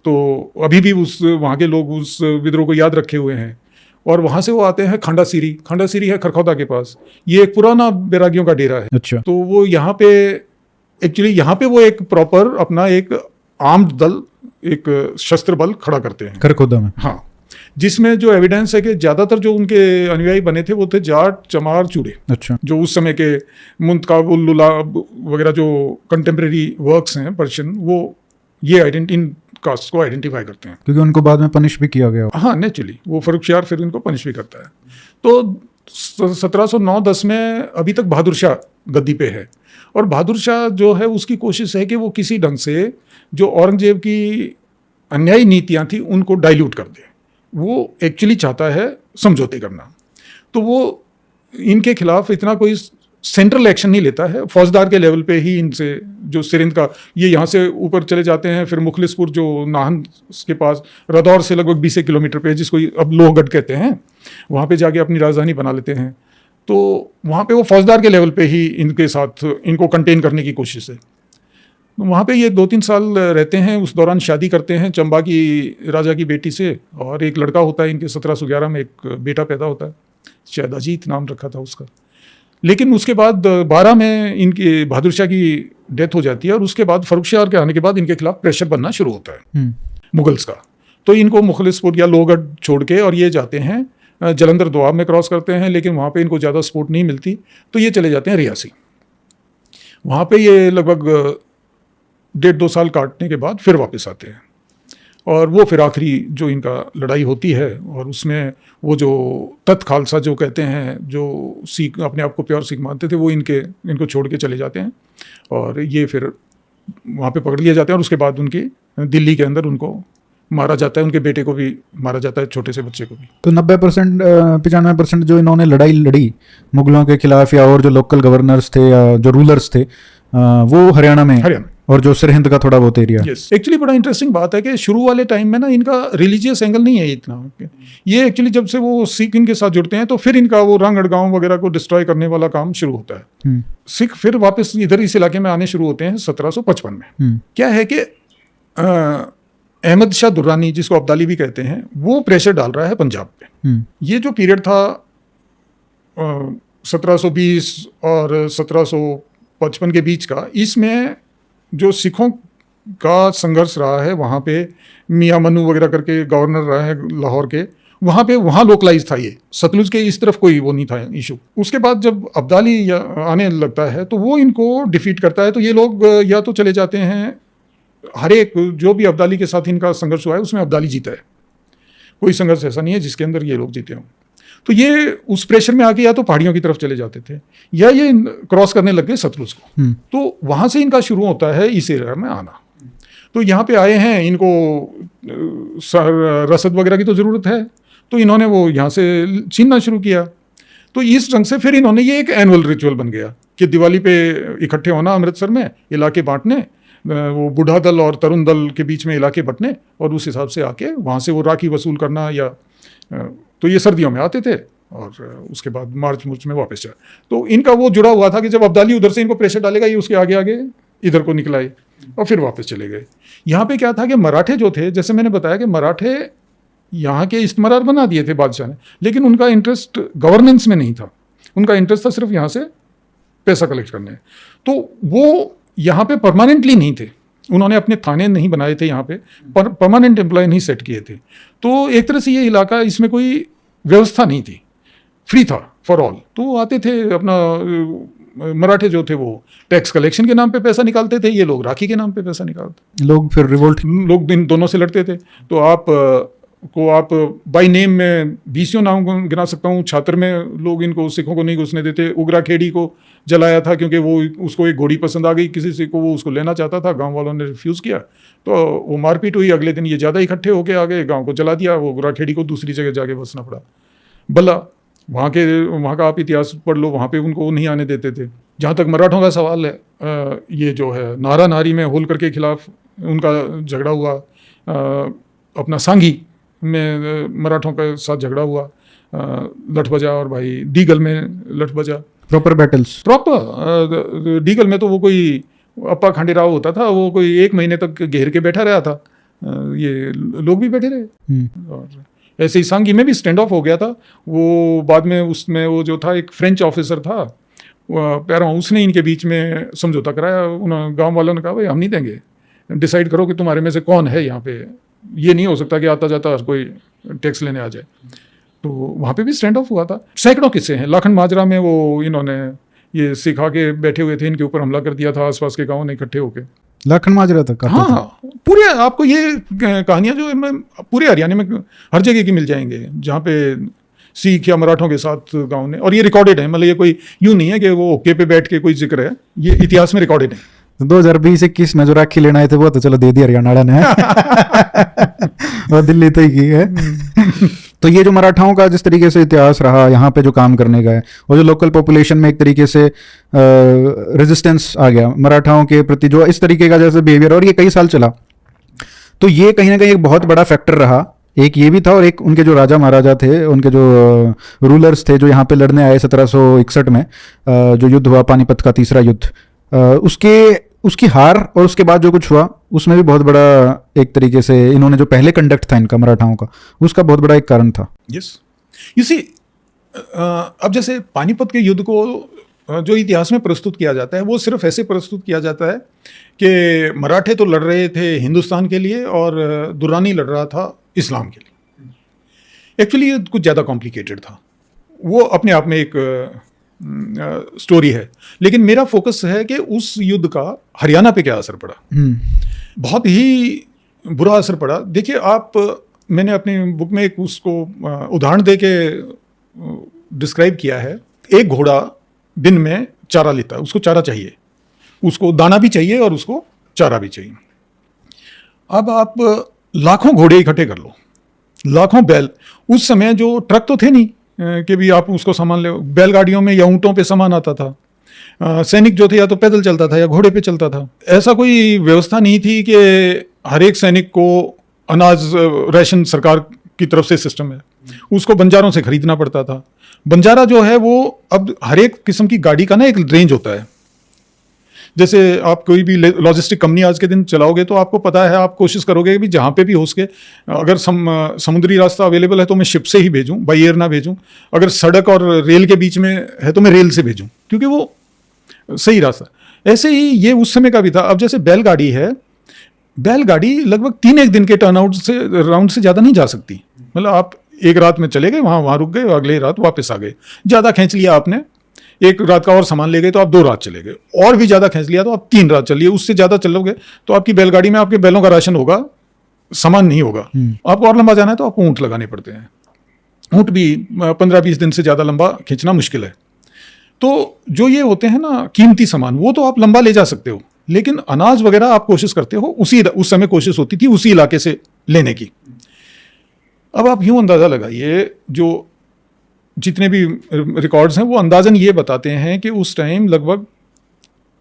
तो अभी भी वहाँ के लोग उस विद्रोह को याद रखे हुए हैं। और वहाँ से वो आते हैं खंडा सीरी है खरखौदा के पास, ये एक पुराना बैरागियों का डेरा है। अच्छा, तो वो यहाँ पे एक्चुअली यहाँ पे वो एक प्रॉपर अपना एक आर्म्ड दल, एक शस्त्र बल खड़ा करते हैं खरखोदा में। हाँ, जिसमें जो एविडेंस है कि ज़्यादातर जो उनके अनुयायी बने थे वो थे जाट, चमार, चूड़े। अच्छा, जो उस समय के मुंतकाबुल लुलाब वगैरह जो कंटेम्प्रेरी वर्क्स हैं पर्शियन, वो ये इन कास्ट को आइडेंटिफाई करते हैं, क्योंकि उनको बाद में पनिश भी किया गया। हाँ नेचुरली वो फर्रुखशियार फिर इनको पनिश भी करता है। तो 1709-10 में अभी तक बहादुर शाह गद्दी पे है, और बहादुर शाह जो है उसकी कोशिश है कि वो किसी ढंग से जो औरंगजेब की अन्यायी नीतियां थी उनको डाइल्यूट कर दे। वो एक्चुअली चाहता है समझौते करना। तो वो इनके खिलाफ इतना कोई सेंट्रल एक्शन नहीं लेता है, फौजदार के लेवल पे ही इनसे जो सिरिंध का, ये यहाँ से ऊपर चले जाते हैं, फिर मुखलिसपुर जो नाहन के पास रदौर से लगभग 20 किलोमीटर पे, जिसको अब लोहगढ़ कहते हैं, वहाँ पे जाके अपनी राजधानी बना लेते हैं। तो वहाँ पे वो फौजदार के लेवल पे ही इनके साथ इनको कंटेन करने की कोशिश है। वहाँ पे ये 2-3 साल रहते हैं। उस दौरान शादी करते हैं चंबा की राजा की बेटी से, और एक लड़का होता है इनके 1711 में एक बेटा पैदा होता है, शायद अजीत नाम रखा था उसका। लेकिन उसके बाद 12 में इनकी बहादुर शाह की डेथ हो जाती है, और उसके बाद फर्रुखशियार के आने के बाद इनके खिलाफ प्रेशर बनना शुरू होता है मुगल्स का। तो इनको मुखलिसपुर या लोहगढ़ छोड़ के और ये जाते हैं जलंधर दोआब में क्रॉस करते हैं, लेकिन वहाँ पे इनको ज़्यादा सपोर्ट नहीं मिलती, तो ये चले जाते हैं रियासी। वहाँ पे ये लगभग 1.5-2 साल काटने के बाद फिर वापस आते हैं, और वो फिर आखिरी जो इनका लड़ाई होती है, और उसमें वो जो तत् खालसा जो कहते हैं, जो सिख अपने आप को प्योर सिख मानते थे, वो इनको छोड़ के चले जाते हैं, और ये फिर वहाँ पे पकड़ लिए जाते हैं, और उसके बाद उनकी दिल्ली के अंदर उनको मारा जाता है, उनके बेटे को भी मारा जाता है, छोटे से बच्चे को भी। तो 90% 95% जो इन्होंने लड़ाई लड़ी मुगलों के खिलाफ, या और जो लोकल गवर्नर्स थे या जो रूलर्स थे, वो हरियाणा में, और जो सरहिंद का थोड़ा बहुत एरिया। एक्चुअली बड़ा इंटरेस्टिंग बात है कि शुरू वाले टाइम में ना इनका रिलीजियस एंगल नहीं है इतना। ये एक्चुअली जब से वो सिख इनके साथ जुड़ते हैं तो फिर इनका वो रंग अड़गांव वगैरह को डिस्ट्रॉय करने वाला काम शुरू होता है। सिख फिर वापस इधर इस इलाके में आने शुरू होते हैं 1755 में। क्या है कि अहमद शाह दुर्रानी, जिसको अब्दाली भी कहते हैं, वो प्रेशर डाल रहा है पंजाब पे। ये जो पीरियड था 1720 और 1755 के बीच का, इसमें जो सिखों का संघर्ष रहा है, वहाँ पे मियाँ मनु वगैरह करके गवर्नर रहा है लाहौर के, वहाँ लोकलाइज था ये, सतलुज के इस तरफ कोई वो नहीं था इशू। उसके बाद जब अब्दाली आने लगता है तो वो इनको डिफीट करता है, तो ये लोग या तो चले जाते हैं, हर एक जो भी अब्दाली के साथ इनका संघर्ष हुआ है उसमें अब्दाली जीता है, कोई संघर्ष ऐसा नहीं है जिसके अंदर ये लोग जीते हों। तो ये उस प्रेशर में आके या तो पहाड़ियों की तरफ चले जाते थे, या ये क्रॉस करने लग गए सतलुज को। तो वहाँ से इनका शुरू होता है इस एरिया में आना। तो यहाँ पे आए हैं, इनको रसद वगैरह की तो ज़रूरत है, तो इन्होंने वो यहाँ से छीनना शुरू किया। तो इस ढंग से फिर इन्होंने ये एक एनुअल रिचुअल बन गया कि दिवाली पे इकट्ठे होना अमृतसर में, इलाके बांटने, वो बूढ़ा दल और तरुण दल के बीच में इलाके बंटने, और उस हिसाब से आके वहाँ से वो राखी वसूल करना, या तो ये सर्दियों में आते थे और उसके बाद मार्च मुर्च में वापस जाए। तो इनका वो जुड़ा हुआ था कि जब अब्दाली उधर से इनको प्रेशर डालेगा, ये उसके आगे आगे इधर को निकलाए और फिर वापस चले गए। यहाँ पे क्या था कि मराठे जो थे, जैसे मैंने बताया कि मराठे यहाँ के इस्तेमार बना दिए थे बादशाह ने, लेकिन उनका इंटरेस्ट गवर्नेंस में नहीं था, उनका इंटरेस्ट था सिर्फ यहाँ से पैसा कलेक्ट करने। तो वो यहाँ पे परमानेंटली नहीं थे, उन्होंने अपने थाने नहीं बनाए थे यहाँ पे, परमानेंट एम्प्लॉय नहीं सेट किए थे। तो एक तरह से ये इलाका, इसमें कोई व्यवस्था नहीं थी, फ्री था फॉर ऑल। तो वो आते थे अपना, मराठे जो थे वो टैक्स कलेक्शन के नाम पे पैसा निकालते थे, ये लोग राखी के नाम पे पैसा निकालते, लोग फिर रिवोल्ट, लोग इन दोनों से लड़ते थे। तो आप बाई नेम में 20 नाम गिना सकता हूँ। छात्र में लोग इनको, सिखों को नहीं घुसने देते। उगरा खेड़ी को जलाया था क्योंकि वो, उसको एक घोड़ी पसंद आ गई किसी से को, वो उसको लेना चाहता था, गांव वालों ने रिफ्यूज़ किया, तो वो मारपीट हुई। अगले दिन ये ज़्यादा इकट्ठे होके आ गए, गाँव को जला दिया। वो उगरा खेड़ी को दूसरी जगह जाके बसना पड़ा। बल्ला, वहाँ का आप इतिहास पढ़ लो, वहाँ पे उनको नहीं आने देते थे। जहाँ तक मराठों का सवाल है, ये जो है नारा नारी में होलकर के खिलाफ उनका झगड़ा हुआ, अपना सांगी में मराठों के साथ झगड़ा हुआ, लठबजा, और भाई डीगल में लठबजा, प्रॉपर बैटल्स, प्रॉपर। डीगल में तो वो कोई अप्पा खंडेराव होता था, वो कोई 1 महीने तक घेर के बैठा रहा था, ये लोग भी बैठे रहे। और ऐसे ही सांगी में भी स्टैंड ऑफ हो गया था। वो बाद में उसमें वो जो था एक फ्रेंच ऑफिसर था पैरों, उसने इनके बीच में समझौता कराया। उन्होंने, गांव वालों ने कहा भाई हम नहीं देंगे, डिसाइड करो कि तुम्हारे में से कौन है यहाँ पे, ये नहीं हो सकता कि आता जाता कोई टैक्स लेने आ जाए। तो वहाँ पे भी स्टैंड ऑफ हुआ था। सैकड़ों किस्से हैं। लाखन माजरा में वो इन्होंने ये सिखा के बैठे हुए थे, इनके ऊपर हमला कर दिया था, आसपास के गाँव ने इकट्ठे होके। लाखन माजरा तक? हाँ, पूरे आपको ये कहानियाँ जो पूरे हरियाणा में हर जगह की मिल जाएंगे, जहाँ पे सिख या मराठों के साथ गाँव ने, और ये रिकॉर्डेड है। मतलब ये कोई यूँ नहीं है कि वो ओके पे बैठ के कोई जिक्र है, ये इतिहास में रिकॉर्डेड है। 2020-21 में जो राखी लेना आए थे वो तो चलो दे दी हरियाणा ने वो दिल्ली तो ही की है। तो ये जो मराठाओं का जिस तरीके से इतिहास रहा यहाँ पे जो काम करने का है, और जो लोकल पॉपुलेशन में एक तरीके से रेजिस्टेंस आ गया मराठाओं के प्रति, जो इस तरीके का जैसे बिहेवियर, और ये कई साल चला, तो ये कहीं ना कहीं एक बहुत बड़ा फैक्टर रहा। एक ये भी था, और एक उनके जो राजा महाराजा थे, उनके जो रूलर्स थे जो यहाँ पे लड़ने आए 1761 में, जो युद्ध हुआ पानीपत का तीसरा युद्ध, उसकी हार और उसके बाद जो कुछ हुआ उसमें भी बहुत बड़ा एक तरीके से इन्होंने जो पहले कंडक्ट था इनका मराठाओं का, उसका बहुत बड़ा एक कारण था। यस, यू सी, अब जैसे पानीपत के युद्ध को जो इतिहास में प्रस्तुत किया जाता है वो सिर्फ ऐसे प्रस्तुत किया जाता है कि मराठे तो लड़ रहे थे हिंदुस्तान के लिए और दुर्रानी लड़ रहा था इस्लाम के लिए। एक्चुअली ये कुछ ज़्यादा कॉम्प्लिकेटेड था, वो अपने आप में एक स्टोरी है। लेकिन मेरा फोकस है कि उस युद्ध का हरियाणा पे क्या असर पड़ा। बहुत ही बुरा असर पड़ा। देखिए आप, मैंने अपनी बुक में एक उसको उदाहरण दे के डिस्क्राइब किया है। एक घोड़ा दिन में चारा लेता है, उसको चारा चाहिए, उसको दाना भी चाहिए और उसको चारा भी चाहिए। अब आप लाखों घोड़े इकट्ठे कर लो, लाखों बैल। उस समय जो ट्रक तो थे नहीं कि भी आप उसको सामान ले, बैलगाड़ियों में या ऊँटों पे सामान आता था। सैनिक जो थे या तो पैदल चलता था या घोड़े पे चलता था। ऐसा कोई व्यवस्था नहीं थी कि हर एक सैनिक को अनाज राशन सरकार की तरफ से सिस्टम है, उसको बंजारों से खरीदना पड़ता था। बंजारा जो है वो अब हर एक किस्म की गाड़ी का ना एक रेंज होता है। जैसे आप कोई भी लॉजिस्टिक कंपनी आज के दिन चलाओगे तो आपको पता है, आप कोशिश करोगे कि जहाँ पे भी हो सके, अगर समुद्री रास्ता अवेलेबल है तो मैं शिप से ही भेजूँ, बाई एयर ना भेजूँ। अगर सड़क और रेल के बीच में है तो मैं रेल से भेजूँ, क्योंकि वो सही रास्ता। ऐसे ही ये उस समय का भी था। अब जैसे बैलगाड़ी है, बैलगाड़ी लगभग 3 दिन के टर्नआउट से राउंड से ज़्यादा नहीं जा सकती। मतलब आप एक रात में चले गए, वहाँ रुक गए, अगले रात वापस आ गए। ज़्यादा खींच लिया आपने, एक रात का और सामान ले गए तो आप 2 रात चले गए, और भी ज़्यादा खींच लिया तो आप 3 रात चलिए। उससे ज़्यादा चलोगे तो आपकी बैलगाड़ी में आपके बैलों का राशन होगा, सामान नहीं होगा। आपको और लंबा जाना है तो आपको ऊँट लगाने पड़ते हैं। ऊँट भी 15-20 दिन से ज़्यादा लंबा खींचना मुश्किल है। तो जो ये होते हैं ना कीमती सामान, वो तो आप लंबा ले जा सकते हो, लेकिन अनाज वगैरह आप कोशिश करते हो, उस समय कोशिश होती थी उसी इलाके से लेने की। अब आप यूँ अंदाज़ा लगाइए, जो जितने भी रिकॉर्ड्स हैं वो अंदाजन ये बताते हैं कि उस टाइम लगभग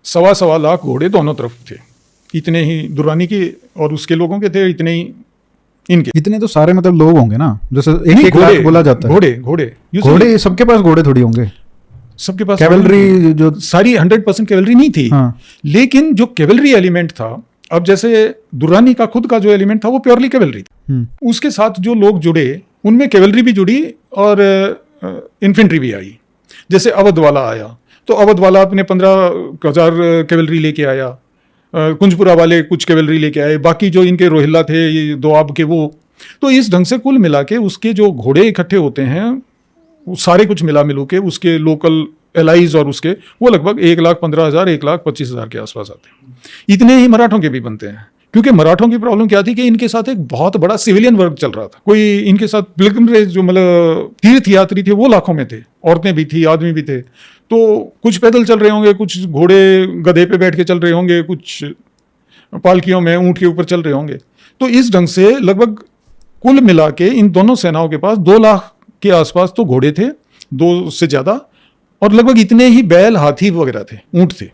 1.25 लाख घोड़े दोनों तरफ थे। इतने ही दुर्रानी के और उसके लोगों के थे, इतने ही इनके। इतने तो सारे मतलब लोग होंगे ना, जैसे नहीं, एक लाख बोला जाता है। घोड़े घोड़े सबके पास घोड़े थोड़ी होंगे, सबके पास कैवलरी जो सारी 100% कैवलरी नहीं थी। हाँ। लेकिन जो कैवलरी एलिमेंट था, अब जैसे दुर्रानी का खुद का जो एलिमेंट था वो प्योरली कैवलरी था, उसके साथ जो लोग जुड़े उनमें कैवलरी भी जुड़ी और इन्फेंट्री भी आई। जैसे अवध वाला आया तो अवध वाला अपने 15,000 कैवलरी लेके आया, कुंजपुरा वाले कुछ कैवलरी लेके आए, बाकी जो इनके रोहिल्ला थे ये दोआब के वो। तो इस ढंग से कुल मिला के उसके जो घोड़े इकट्ठे होते हैं वो सारे कुछ मिला मिलू के उसके लोकल एलाइज और उसके वो लगभग 1,15,000 1,25,000 के आसपास आते हैं। इतने ही मराठों के भी बनते हैं, क्योंकि मराठों की प्रॉब्लम क्या थी कि इनके साथ एक बहुत बड़ा सिविलियन वर्क चल रहा था। कोई इनके साथ पिलग्रिमेज जो मतलब तीर्थ यात्री थे वो लाखों में थे, औरतें भी थी, आदमी भी थे। तो कुछ पैदल चल रहे होंगे, कुछ घोड़े गधे पे बैठ के चल रहे होंगे, कुछ पालकियों में ऊंट के ऊपर चल रहे होंगे। तो इस ढंग से लगभग कुल मिला के इन दोनों सेनाओं के पास 2 लाख के आसपास तो घोड़े थे, 2 से ज्यादा, और लगभग इतने ही बैल, हाथी वगैरह थे, ऊंट थे।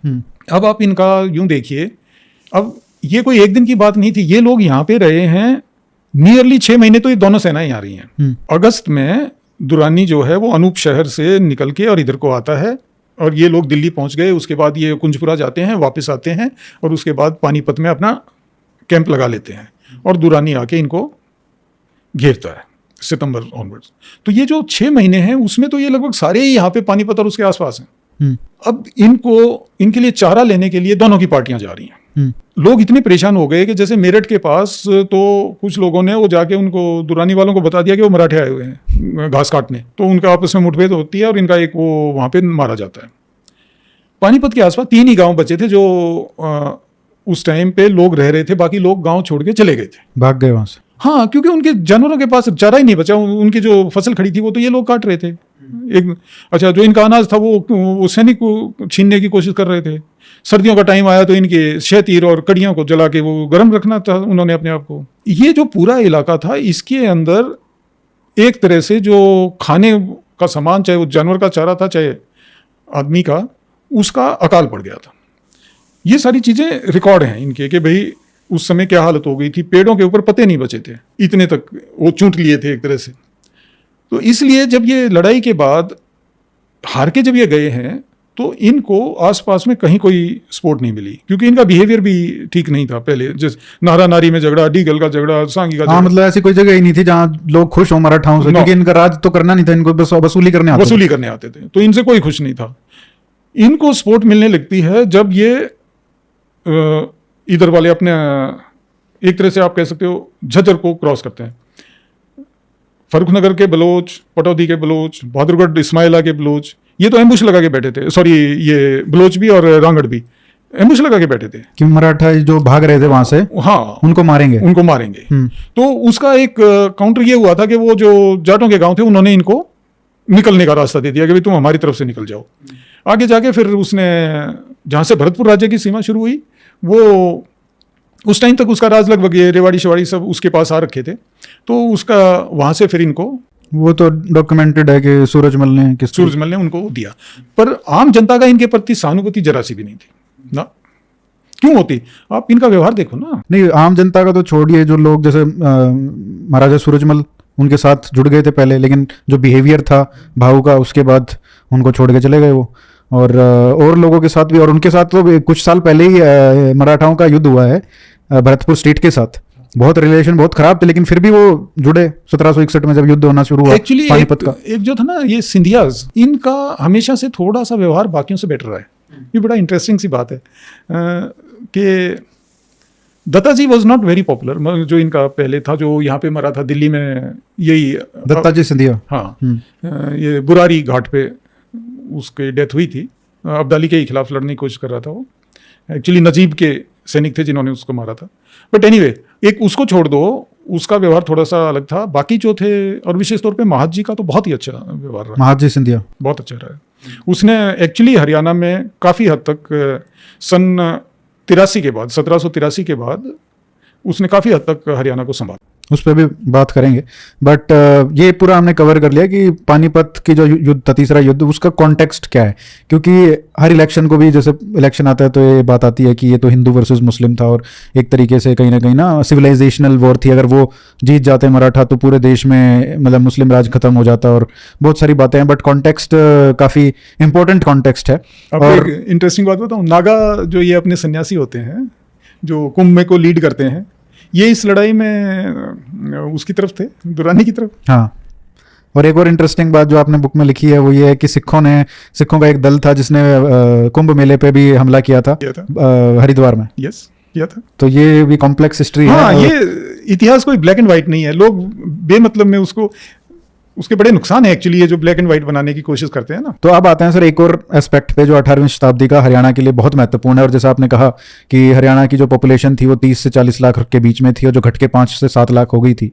अब आप इनका यूं देखिए, अब ये कोई एक दिन की बात नहीं थी, ये लोग यहाँ पे रहे हैं नियरली 6 महीने। तो ये दोनों सेनाएं यहाँ रही हैं। अगस्त में दुरानी जो है वो अनूप शहर से निकल के और इधर को आता है, और ये लोग दिल्ली पहुंच गए। उसके बाद ये कुंजपुरा जाते हैं, वापस आते हैं, और उसके बाद पानीपत में अपना कैंप लगा लेते हैं, और दुरानी आके इनको घेरता है सितंबर ऑनवर्ड्स। तो ये जो 6 महीने हैं उसमें तो ये लगभग सारे ही यहाँ पे पानीपत और उसके आसपास हैं। अब इनके लिए चारा लेने के लिए दोनों की पार्टियां जा रही हैं। लोग इतने परेशान हो गए कि जैसे मेरठ के पास तो कुछ लोगों ने वो जाके उनको दुरानी वालों को बता दिया कि वो मराठे आए हुए हैं घास काटने, तो उनका आपस में मुठभेड़ होती है और इनका एक वो वहां पे मारा जाता है। पानीपत के आसपास 3 ही गांव बचे थे जो उस टाइम पे लोग रह रहे थे, बाकी लोग गांव छोड़ के चले गए थे, भाग गए वहां से। हाँ, क्योंकि उनके जानवरों के पास चारा ही नहीं बचा। उनकी जो फसल खड़ी थी वो तो ये लोग काट रहे थे। अच्छा, जो इनका अनाज था वो सैनिक को छीनने की कोशिश कर रहे थे। सर्दियों का टाइम आया तो इनके शहतीर और कड़ियों को जला के वो गर्म रखना था उन्होंने अपने आप को। ये जो पूरा इलाका था इसके अंदर एक तरह से जो खाने का सामान, चाहे वो जानवर का चारा था चाहे आदमी का, उसका अकाल पड़ गया था। ये सारी चीजें रिकॉर्ड हैं इनके कि भाई उस समय क्या हालत हो गई थी। पेड़ों के ऊपर पत्ते नहीं बचे थे, इतने तक वो चूंट लिए थे एक तरह से। तो इसलिए जब ये लड़ाई के बाद हार के जब ये गए हैं तो इनको आसपास में कहीं कोई सपोर्ट नहीं मिली, क्योंकि इनका बिहेवियर भी ठीक नहीं था पहले। जैसे नारा नारी में झगड़ा, डीगल का झगड़ा, सांगी का झगड़ा। मतलब ऐसी कोई जगह ही नहीं थी जहाँ लोग खुश हो मराठाओं से, क्योंकि इनका राज तो करना नहीं था, इनको बस वसूली करने आते थे। तो इनसे कोई खुश नहीं था। इनको सपोर्ट मिलने लगती है जब ये इधर वाले अपने एक तरह से आप कह सकते हो झज्जर को क्रॉस करते हैं। फर्रुखनगर के बलोच, पटौदी के बलोच, बहादुरगढ़ इस्माइला के बलोच, ये तो एम्बुश लगा के बैठे थे। सॉरी, ये बलोच भी और रांगड़ भी एम्बुश लगा के बैठे थे कि मराठा जो भाग रहे थे वहां से, हाँ, उनको मारेंगे। तो उसका एक काउंटर ये हुआ था कि वो जो जाटों के गांव थे उन्होंने इनको निकलने का रास्ता दे दिया कि भाई तुम हमारी तरफ से निकल जाओ। आगे जाके फिर उसने जहां से भरतपुर राज्य की सीमा शुरू हुई, वो उस टाइम तक उसका राज लगभग ये रेवाड़ी शेवाड़ी सब उसके पास आ रखे थे। तो उसका वहां से फिर इनको, वो तो डॉक्यूमेंटेड है कि सूरजमल ने उनको दिया। पर आम जनता का इनके प्रति सहानुभूति जरा सी भी नहीं थी ना। क्यों होती? आप इनका व्यवहार देखो ना। नहीं, आम जनता का तो छोड़िए, जो लोग जैसे महाराजा सूरजमल उनके साथ जुड़ गए थे पहले, लेकिन जो बिहेवियर था भाऊ का उसके बाद उनको छोड़ के चले गए वो। और लोगों के साथ भी, और उनके साथ तो कुछ साल पहले ही मराठाओं का युद्ध हुआ है भरतपुर स्टेट के साथ। बहुत रिलेशन बहुत खराब थे, लेकिन फिर भी वो जुड़े 1761 में जब युद्ध होना शुरू हुआ पानीपत का। एक जो था ना ये सिंधियाज, इनका हमेशा से थोड़ा सा व्यवहार बाकियों से बेटर रहा है। ये बड़ा इंटरेस्टिंग सी बात है कि Dattaji was not very popular. जो इनका पहले था, जो यहाँ पे मरा था दिल्ली में, यही दत्ताजी सिंधिया, हाँ, ये बुरारी घाट पे उसकी डेथ हुई थी। अब्दाली के खिलाफ लड़ने की कोशिश कर रहा था वो। एक्चुअली नजीब के सैनिक थे जिन्होंने उसको मारा था। बट एनीवे, एक उसको छोड़ दो, उसका व्यवहार थोड़ा सा अलग था। बाकी जो थे, और विशेष तौर पे महाजी का तो बहुत ही अच्छा व्यवहार रहा। महाजी सिंधिया बहुत अच्छा रहा। उसने एक्चुअली हरियाणा में काफ़ी हद तक सन 83 के बाद, 1783 के बाद उसने काफ़ी हद तक हरियाणा को संभाला। उस पर भी बात करेंगे, बट ये पूरा हमने कवर कर लिया कि पानीपत की जो युद्ध था, तीसरा युद्ध, उसका कॉन्टेक्स्ट क्या है। क्योंकि हर इलेक्शन को भी, जैसे इलेक्शन आता है तो ये बात आती है कि ये तो हिंदू वर्सेस मुस्लिम था, और एक तरीके से कहीं ना सिविलाइजेशनल वॉर थी। अगर वो जीत जाते मराठा तो पूरे देश में मतलब मुस्लिम राज खत्म हो जाता, और बहुत सारी बातें हैं, बट कॉन्टेक्स्ट काफ़ी इंपॉर्टेंट कॉन्टेक्स्ट है। और एक इंटरेस्टिंग बात बताऊँ, नागा जो ये अपने सन्यासी होते हैं जो कुंभ में को लीड करते हैं, ये इस लड़ाई में उसकी तरफ थे, दुरानी की तरफ। हाँ, और एक और इंटरेस्टिंग बात जो आपने बुक में लिखी है वो ये है कि सिखों का एक दल था जिसने कुंभ मेले पे भी हमला किया था हरिद्वार में। यस, किया था। तो ये भी कॉम्प्लेक्स हिस्ट्री है। हाँ, ये इतिहास कोई ब्लैक एंड व्हाइट नहीं है। लोग बेमतलब में उसके बड़े नुकसान है एक्चुअली, ये जो ब्लैक एंड व्हाइट बनाने की कोशिश करते हैं ना। तो अब आते हैं सर एक और एस्पेक्ट पे जो 18वीं शताब्दी का हरियाणा के लिए बहुत महत्वपूर्ण है। और जैसा आपने कहा कि हरियाणा की जो पॉपुलेशन थी वो 30 से 40 लाख के बीच में थी, और जो घट के 5 से 7 लाख हो गई थी।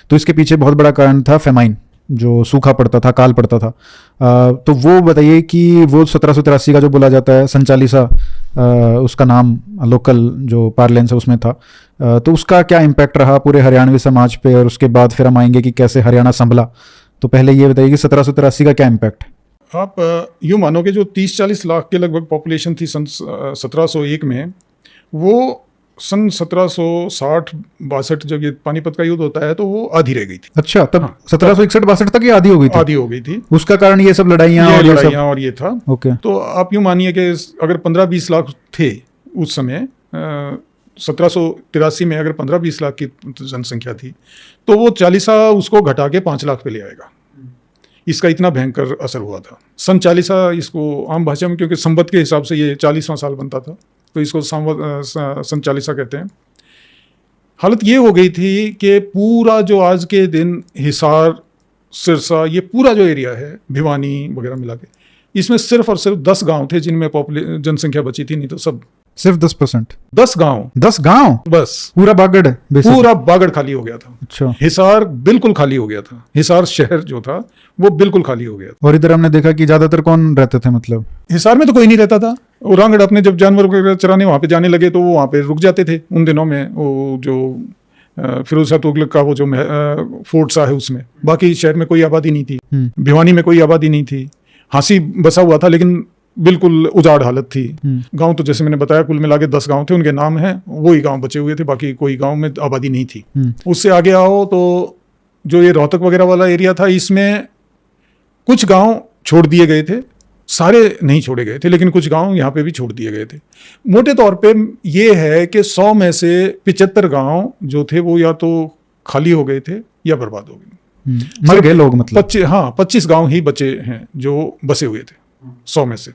तो इसके पीछे बहुत बड़ा कारण था फेमाइन, जो सूखा पड़ता था, काल पड़ता था। तो वो बताइए कि वो 1783 का जो बोला जाता है संचालिसा, उसका नाम लोकल जो पार्लेंस है उसमें था, तो उसका क्या इम्पैक्ट रहा पूरे हरियाणवी समाज पे, और उसके बाद फिर हम आएंगे कि कैसे हरियाणा संभला। तो पहले ये बताइए कि 1783 का क्या इम्पैक्ट है। आप यूँ मानो कि जो 30-40 लाख के लगभग पॉपुलेशन थी सन 1701 में, वो सन 1760-62 जब ये पानीपत का युद्ध होता है तो वो आधी रह गई थी। अच्छा, तब 1761-62 तक ये आधी हो गई थी। आधी हो गई थी। उसका कारण ये सब लड़ाइयाँ और ये था। ओके। तो आप यूँ मानिए कि अगर 15-20 लाख थे उस समय, 1783 में अगर 15-20 लाख की जनसंख्या थी, तो वो 40 उसको घटा के 5 लाख पे ले आएगा। इसका इतना भयंकर असर हुआ था। सन 40 इसको आम भाषा में, क्योंकि संवत के हिसाब से ये 40वां साल बनता था, तो इसको सन 40 कहते हैं। हालत ये हो गई थी कि पूरा जो आज के दिन हिसार, सिरसा, ये पूरा जो एरिया है, भिवानी वगैरह मिला के, इसमें सिर्फ और सिर्फ 10 गांव थे जिनमें जनसंख्या बची थी, नहीं तो सब सिर्फ 10%। 10 गांव बस। पूरा बागड़ खाली हो गया था। अच्छा। हिसार बिल्कुल खाली हो गया था। हिसार शहर जो था वो बिल्कुल खाली हो गया था। और इधर हमने देखा कि ज्यादातर कौन रहते थे, मतलब हिसार में तो कोई नहीं रहता था। औरंगड़ अपने जब जानवर वगैरह चराने वहां पे जाने लगे तो वो वहां पे रुक जाते थे उन दिनों में। वो जो फिरोज शाह तुगलक का वो जो फोर्ट सा है उसमें, बाकी शहर में कोई आबादी नहीं थी। भिवानी में कोई आबादी नहीं थी। हांसी बसा हुआ था लेकिन बिल्कुल उजाड़ हालत थी। गांव तो जैसे मैंने बताया कुल मिला के 10 गांव थे, उनके नाम हैं, वही गांव बचे हुए थे, बाकी कोई गांव में आबादी नहीं थी। उससे आगे आओ तो जो ये रोहतक वगैरह वाला एरिया था, इसमें कुछ गांव छोड़ दिए गए थे, सारे नहीं छोड़े गए थे, लेकिन कुछ गांव यहाँ पे भी छोड़ दिए गए थे। मोटे तौर पे ये है कि 100 में से 75 गांव जो थे वो या तो खाली हो गए थे या बर्बाद हो गए, मर गए लोग, मतलब 25 गांव ही बचे हैं जो बसे हुए थे 100 में से।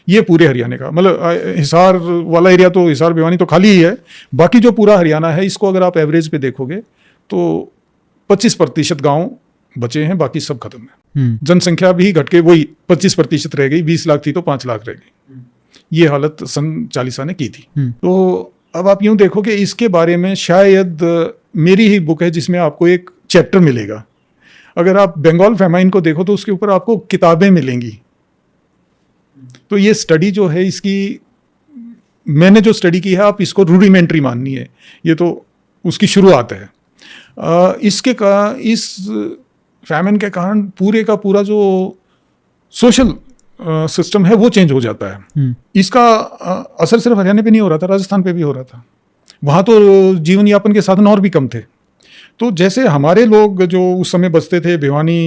ये पूरे हरियाणा का, मतलब हिसार वाला एरिया तो, हिसार भिवानी तो खाली ही है, बाकी जो पूरा हरियाणा है इसको अगर आप एवरेज पे देखोगे तो 25% गांव बचे हैं, बाकी सब खत्म है। जनसंख्या भी घट के वही 25% रह गई। 20 लाख थी तो 5 लाख रह गई। ये हालत सन 40 ने की थी। तो अब आप यूं देखो कि इसके बारे में शायद मेरी ही बुक है जिसमें आपको एक चैप्टर मिलेगा। अगर आप बंगाल फेमाइन को देखो तो उसके ऊपर आपको किताबें मिलेंगी। तो ये स्टडी जो है, इसकी मैंने जो स्टडी की है, आप इसको रूडिमेंट्री माननी है, ये तो उसकी शुरुआत है। इस फैमिन के कारण पूरे का पूरा जो सोशल सिस्टम है वो चेंज हो जाता है। इसका असर सिर्फ हरियाणा पे नहीं हो रहा था, राजस्थान पे भी हो रहा था। वहाँ तो जीवन यापन के साधन और भी कम थे। तो जैसे हमारे लोग जो उस समय बसते थे भिवानी,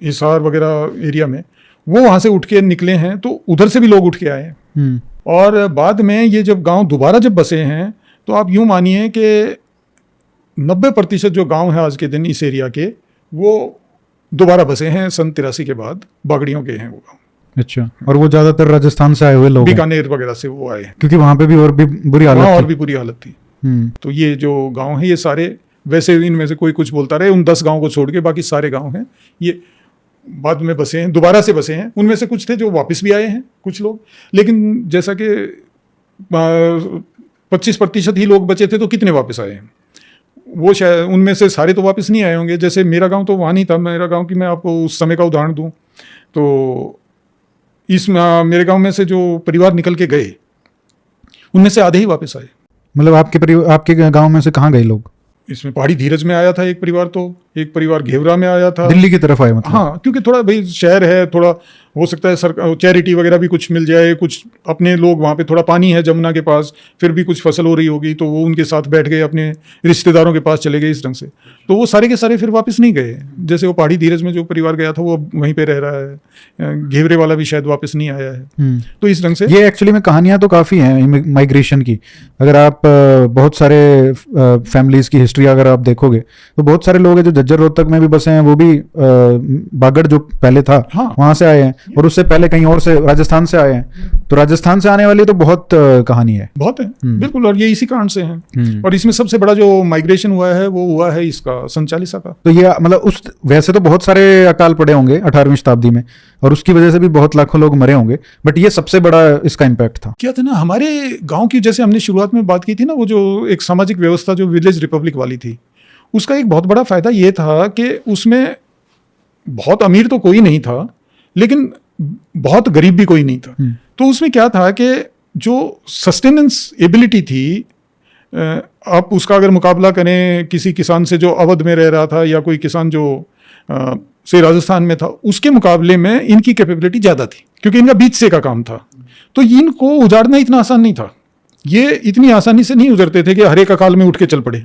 हिसार वगैरह एरिया में, वो वहाँ से उठ के निकले हैं, तो उधर से भी लोग उठ के आए हैं। और बाद में ये जब गांव दोबारा जब बसे हैं तो आप यूँ मानिए कि 90% जो गांव है आज के दिन इस एरिया के, वो दोबारा बसे हैं सन 83 के बाद, बागड़ियों के हैं वो गाँव। अच्छा। और वो ज्यादातर राजस्थान से आए हुए लोग, बीकानेर वगैरह से वो आए हैं, क्योंकि वहाँ पे भी और भी बुरी हालत थी। तो ये जो गाँव है ये सारे, वैसे इनमें से कोई कुछ बोलता रहे, उन 10 गाँव को छोड़ के बाकी सारे गाँव हैं ये बाद में बसे हैं, दोबारा से बसे हैं। उनमें से कुछ थे जो वापस भी आए हैं कुछ लोग, लेकिन जैसा कि 25% ही लोग बचे थे, तो कितने वापस आए हैं? वो शायद उनमें से सारे तो वापस नहीं आए होंगे। जैसे मेरा गांव तो वहाँ नहीं था। मेरा गांव की मैं आपको उस समय का उदाहरण दूं तो मेरे गांव में से जो परिवार निकल के गए, उनमें से आधे ही वापस आए। मतलब आपके गांव में से कहाँ गए लोग? इसमें पहाड़ी धीरज में आया था एक परिवार, तो एक परिवार घेवरा में आया था। दिल्ली की तरफ आए मतलब? हाँ, क्योंकि थोड़ा भाई शहर है, थोड़ा हो सकता है सरकार चैरिटी वगैरह भी कुछ मिल जाए, कुछ अपने लोग वहाँ पे, थोड़ा पानी है जमुना के पास, फिर भी कुछ फसल हो रही होगी तो वो उनके साथ बैठ गए, अपने रिश्तेदारों के पास चले गए, इस ढंग से। तो वो सारे के सारे फिर वापस नहीं गए। जैसे वो पहाड़ी धीरज में जो परिवार गया था वो वहीं पे रह रहा है, घेवरे वाला भी शायद वापस नहीं आया है। तो इस ढंग से ये एक्चुअली में कहानियां तो काफ़ी हैं माइग्रेशन की। अगर आप बहुत सारे फैमिलीज की हिस्ट्री अगर आप देखोगे तो बहुत सारे लोग हैं जो झज्जर रोहतक में भी बसे हैं, वो भी बागड़ जो पहले था हाँ, वहां से आए हैं, और उससे पहले कहीं और से राजस्थान से आए हैं। तो राजस्थान से आने वाली तो बहुत कहानी है, बहुत है बिल्कुल, और ये इसी कारण से है। और इसमें सबसे बड़ा जो माइग्रेशन हुआ है वो हुआ है इसका 47 का। तो ये मतलब उस वैसे तो बहुत सारे अकाल पड़े होंगे 18वीं शताब्दी में, और उसकी वजह से भी बहुत लाखों लोग मरे होंगे, बट ये सबसे बड़ा इसका इम्पैक्ट था। क्या था ना, हमारे गांव की, जैसे हमने शुरुआत में बात की थी ना, वो जो एक सामाजिक व्यवस्था जो विलेज रिपब्लिक वाली थी, उसका एक बहुत बड़ा फायदा ये था कि उसमें बहुत अमीर तो कोई नहीं था, लेकिन बहुत गरीब भी कोई नहीं था। तो उसमें क्या था कि जो सस्टेनेंस एबिलिटी थी, आप उसका अगर मुकाबला करें किसी किसान से जो अवध में रह रहा था, या कोई किसान जो से राजस्थान में था, उसके मुकाबले में इनकी कैपेबिलिटी ज़्यादा थी, क्योंकि इनका बीच से का काम था। तो इनको उजाड़ना इतना आसान नहीं था, ये इतनी आसानी से नहीं उजरते थे कि हर एक अकाल में उठ के चल पड़े।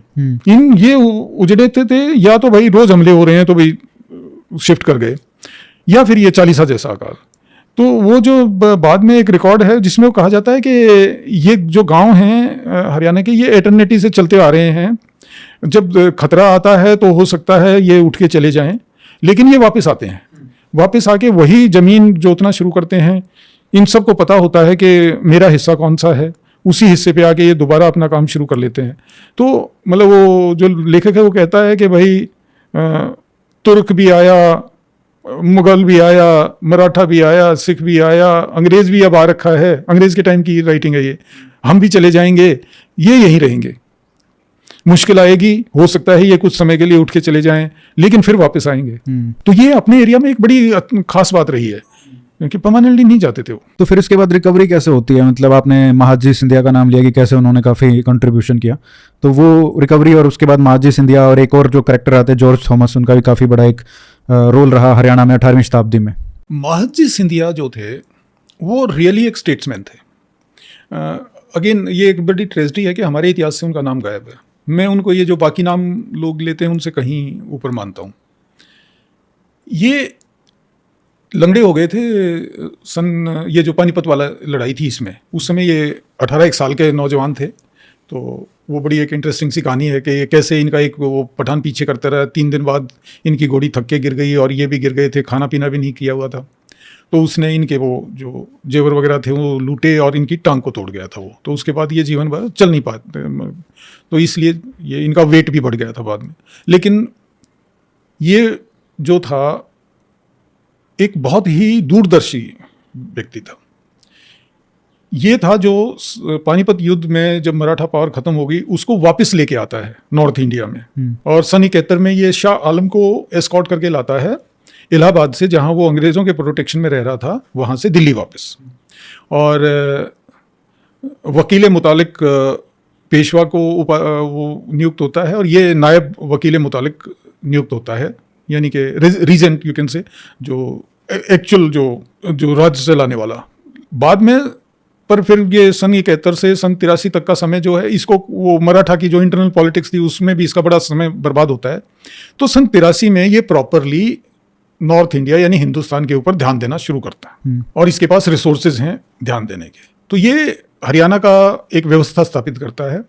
ये उजड़ते थे, या तो भाई रोज हमले हो रहे हैं तो भाई शिफ्ट कर गए, या फिर ये 40 जैसा अकाल। तो वो जो बाद में एक रिकॉर्ड है जिसमें वो कहा जाता है कि ये जो गांव हैं हरियाणा के, ये एटर्निटी से चलते आ रहे हैं। जब खतरा आता है तो हो सकता है ये उठ के चले जाएं, लेकिन ये वापस आते हैं, वापस आके वही जमीन जोतना शुरू करते हैं। इन सबको पता होता है कि मेरा हिस्सा कौन सा है, उसी हिस्से पे आके ये दोबारा अपना काम शुरू कर लेते हैं। तो मतलब वो जो लेखक है वो कहता है कि भाई तुर्क भी आया, मुगल भी आया, मराठा भी आया, सिख भी आया, अंग्रेज भी अब आ रखा है, अंग्रेज के टाइम की राइटिंग है ये, हम भी चले जाएंगे, ये यहीं रहेंगे। मुश्किल आएगी, हो सकता है ये कुछ समय के लिए उठ के चले जाएं, लेकिन फिर वापस आएंगे। तो ये अपने एरिया में एक बड़ी खास बात रही है, क्योंकि परमानेंटली नहीं जाते थे वो। तो फिर इसके बाद रिकवरी कैसे होती है? मतलब आपने महादजी सिंधिया का नाम लिया कि कैसे उन्होंने काफ़ी कंट्रीब्यूशन किया, तो वो रिकवरी, और उसके बाद महादजी सिंधिया और एक और जो कैरेक्टर आते हैं जॉर्ज थॉमस, उनका भी काफ़ी बड़ा एक रोल रहा हरियाणा में 18वीं शताब्दी में। महादजी सिंधिया जो थे वो रियली एक स्टेट्समैन थे। अगेन ये एक बड़ी ट्रेजेडी है कि हमारे इतिहास से उनका नाम गायब है। मैं उनको ये जो बाकी नाम लोग लेते हैं उनसे कहीं ऊपर मानता हूँ। ये लंगड़े हो गए थे ये जो पानीपत वाला लड़ाई थी, इसमें उस समय ये 18 साल के नौजवान थे। तो वो बड़ी एक इंटरेस्टिंग सी कहानी है कि कैसे इनका एक वो पठान पीछे करता रहा, 3 दिन बाद इनकी घोड़ी थक के गिर गई और ये भी गिर गए थे, खाना पीना भी नहीं किया हुआ था। तो उसने इनके वो जो जेवर वगैरह थे वो लूटे और इनकी टांग को तोड़ गया था वो। तो उसके बाद ये जीवन भर चल नहीं पाते, तो इसलिए ये इनका वेट भी बढ़ गया था बाद में। लेकिन ये जो था एक बहुत ही दूरदर्शी व्यक्ति था। ये था जो पानीपत युद्ध में जब मराठा पावर खत्म हो गई उसको वापस लेके आता है नॉर्थ इंडिया में, और सन 71 में ये शाह आलम को एस्कॉर्ट करके लाता है इलाहाबाद से, जहां वो अंग्रेज़ों के प्रोटेक्शन में रह रहा था, वहां से दिल्ली वापस। और वकील मुतालिक पेशवा को वो नियुक्त होता है, और ये नायब वकील मुतालिक नियुक्त होता है, यानी कि रीजेंट यू कैन से, जो एक्चुअल जो राज्य चलाने वाला। बाद में पर फिर ये सन 71 से सन 83 तक का समय जो है, इसको वो मराठा की जो इंटरनल पॉलिटिक्स थी उसमें भी इसका बड़ा समय बर्बाद होता है। तो सन 83 में ये प्रॉपरली नॉर्थ इंडिया यानी हिंदुस्तान के ऊपर ध्यान देना शुरू करता है, और इसके पास रिसोर्सेज हैं ध्यान देने के। तो ये हरियाणा का एक व्यवस्था स्थापित करता है,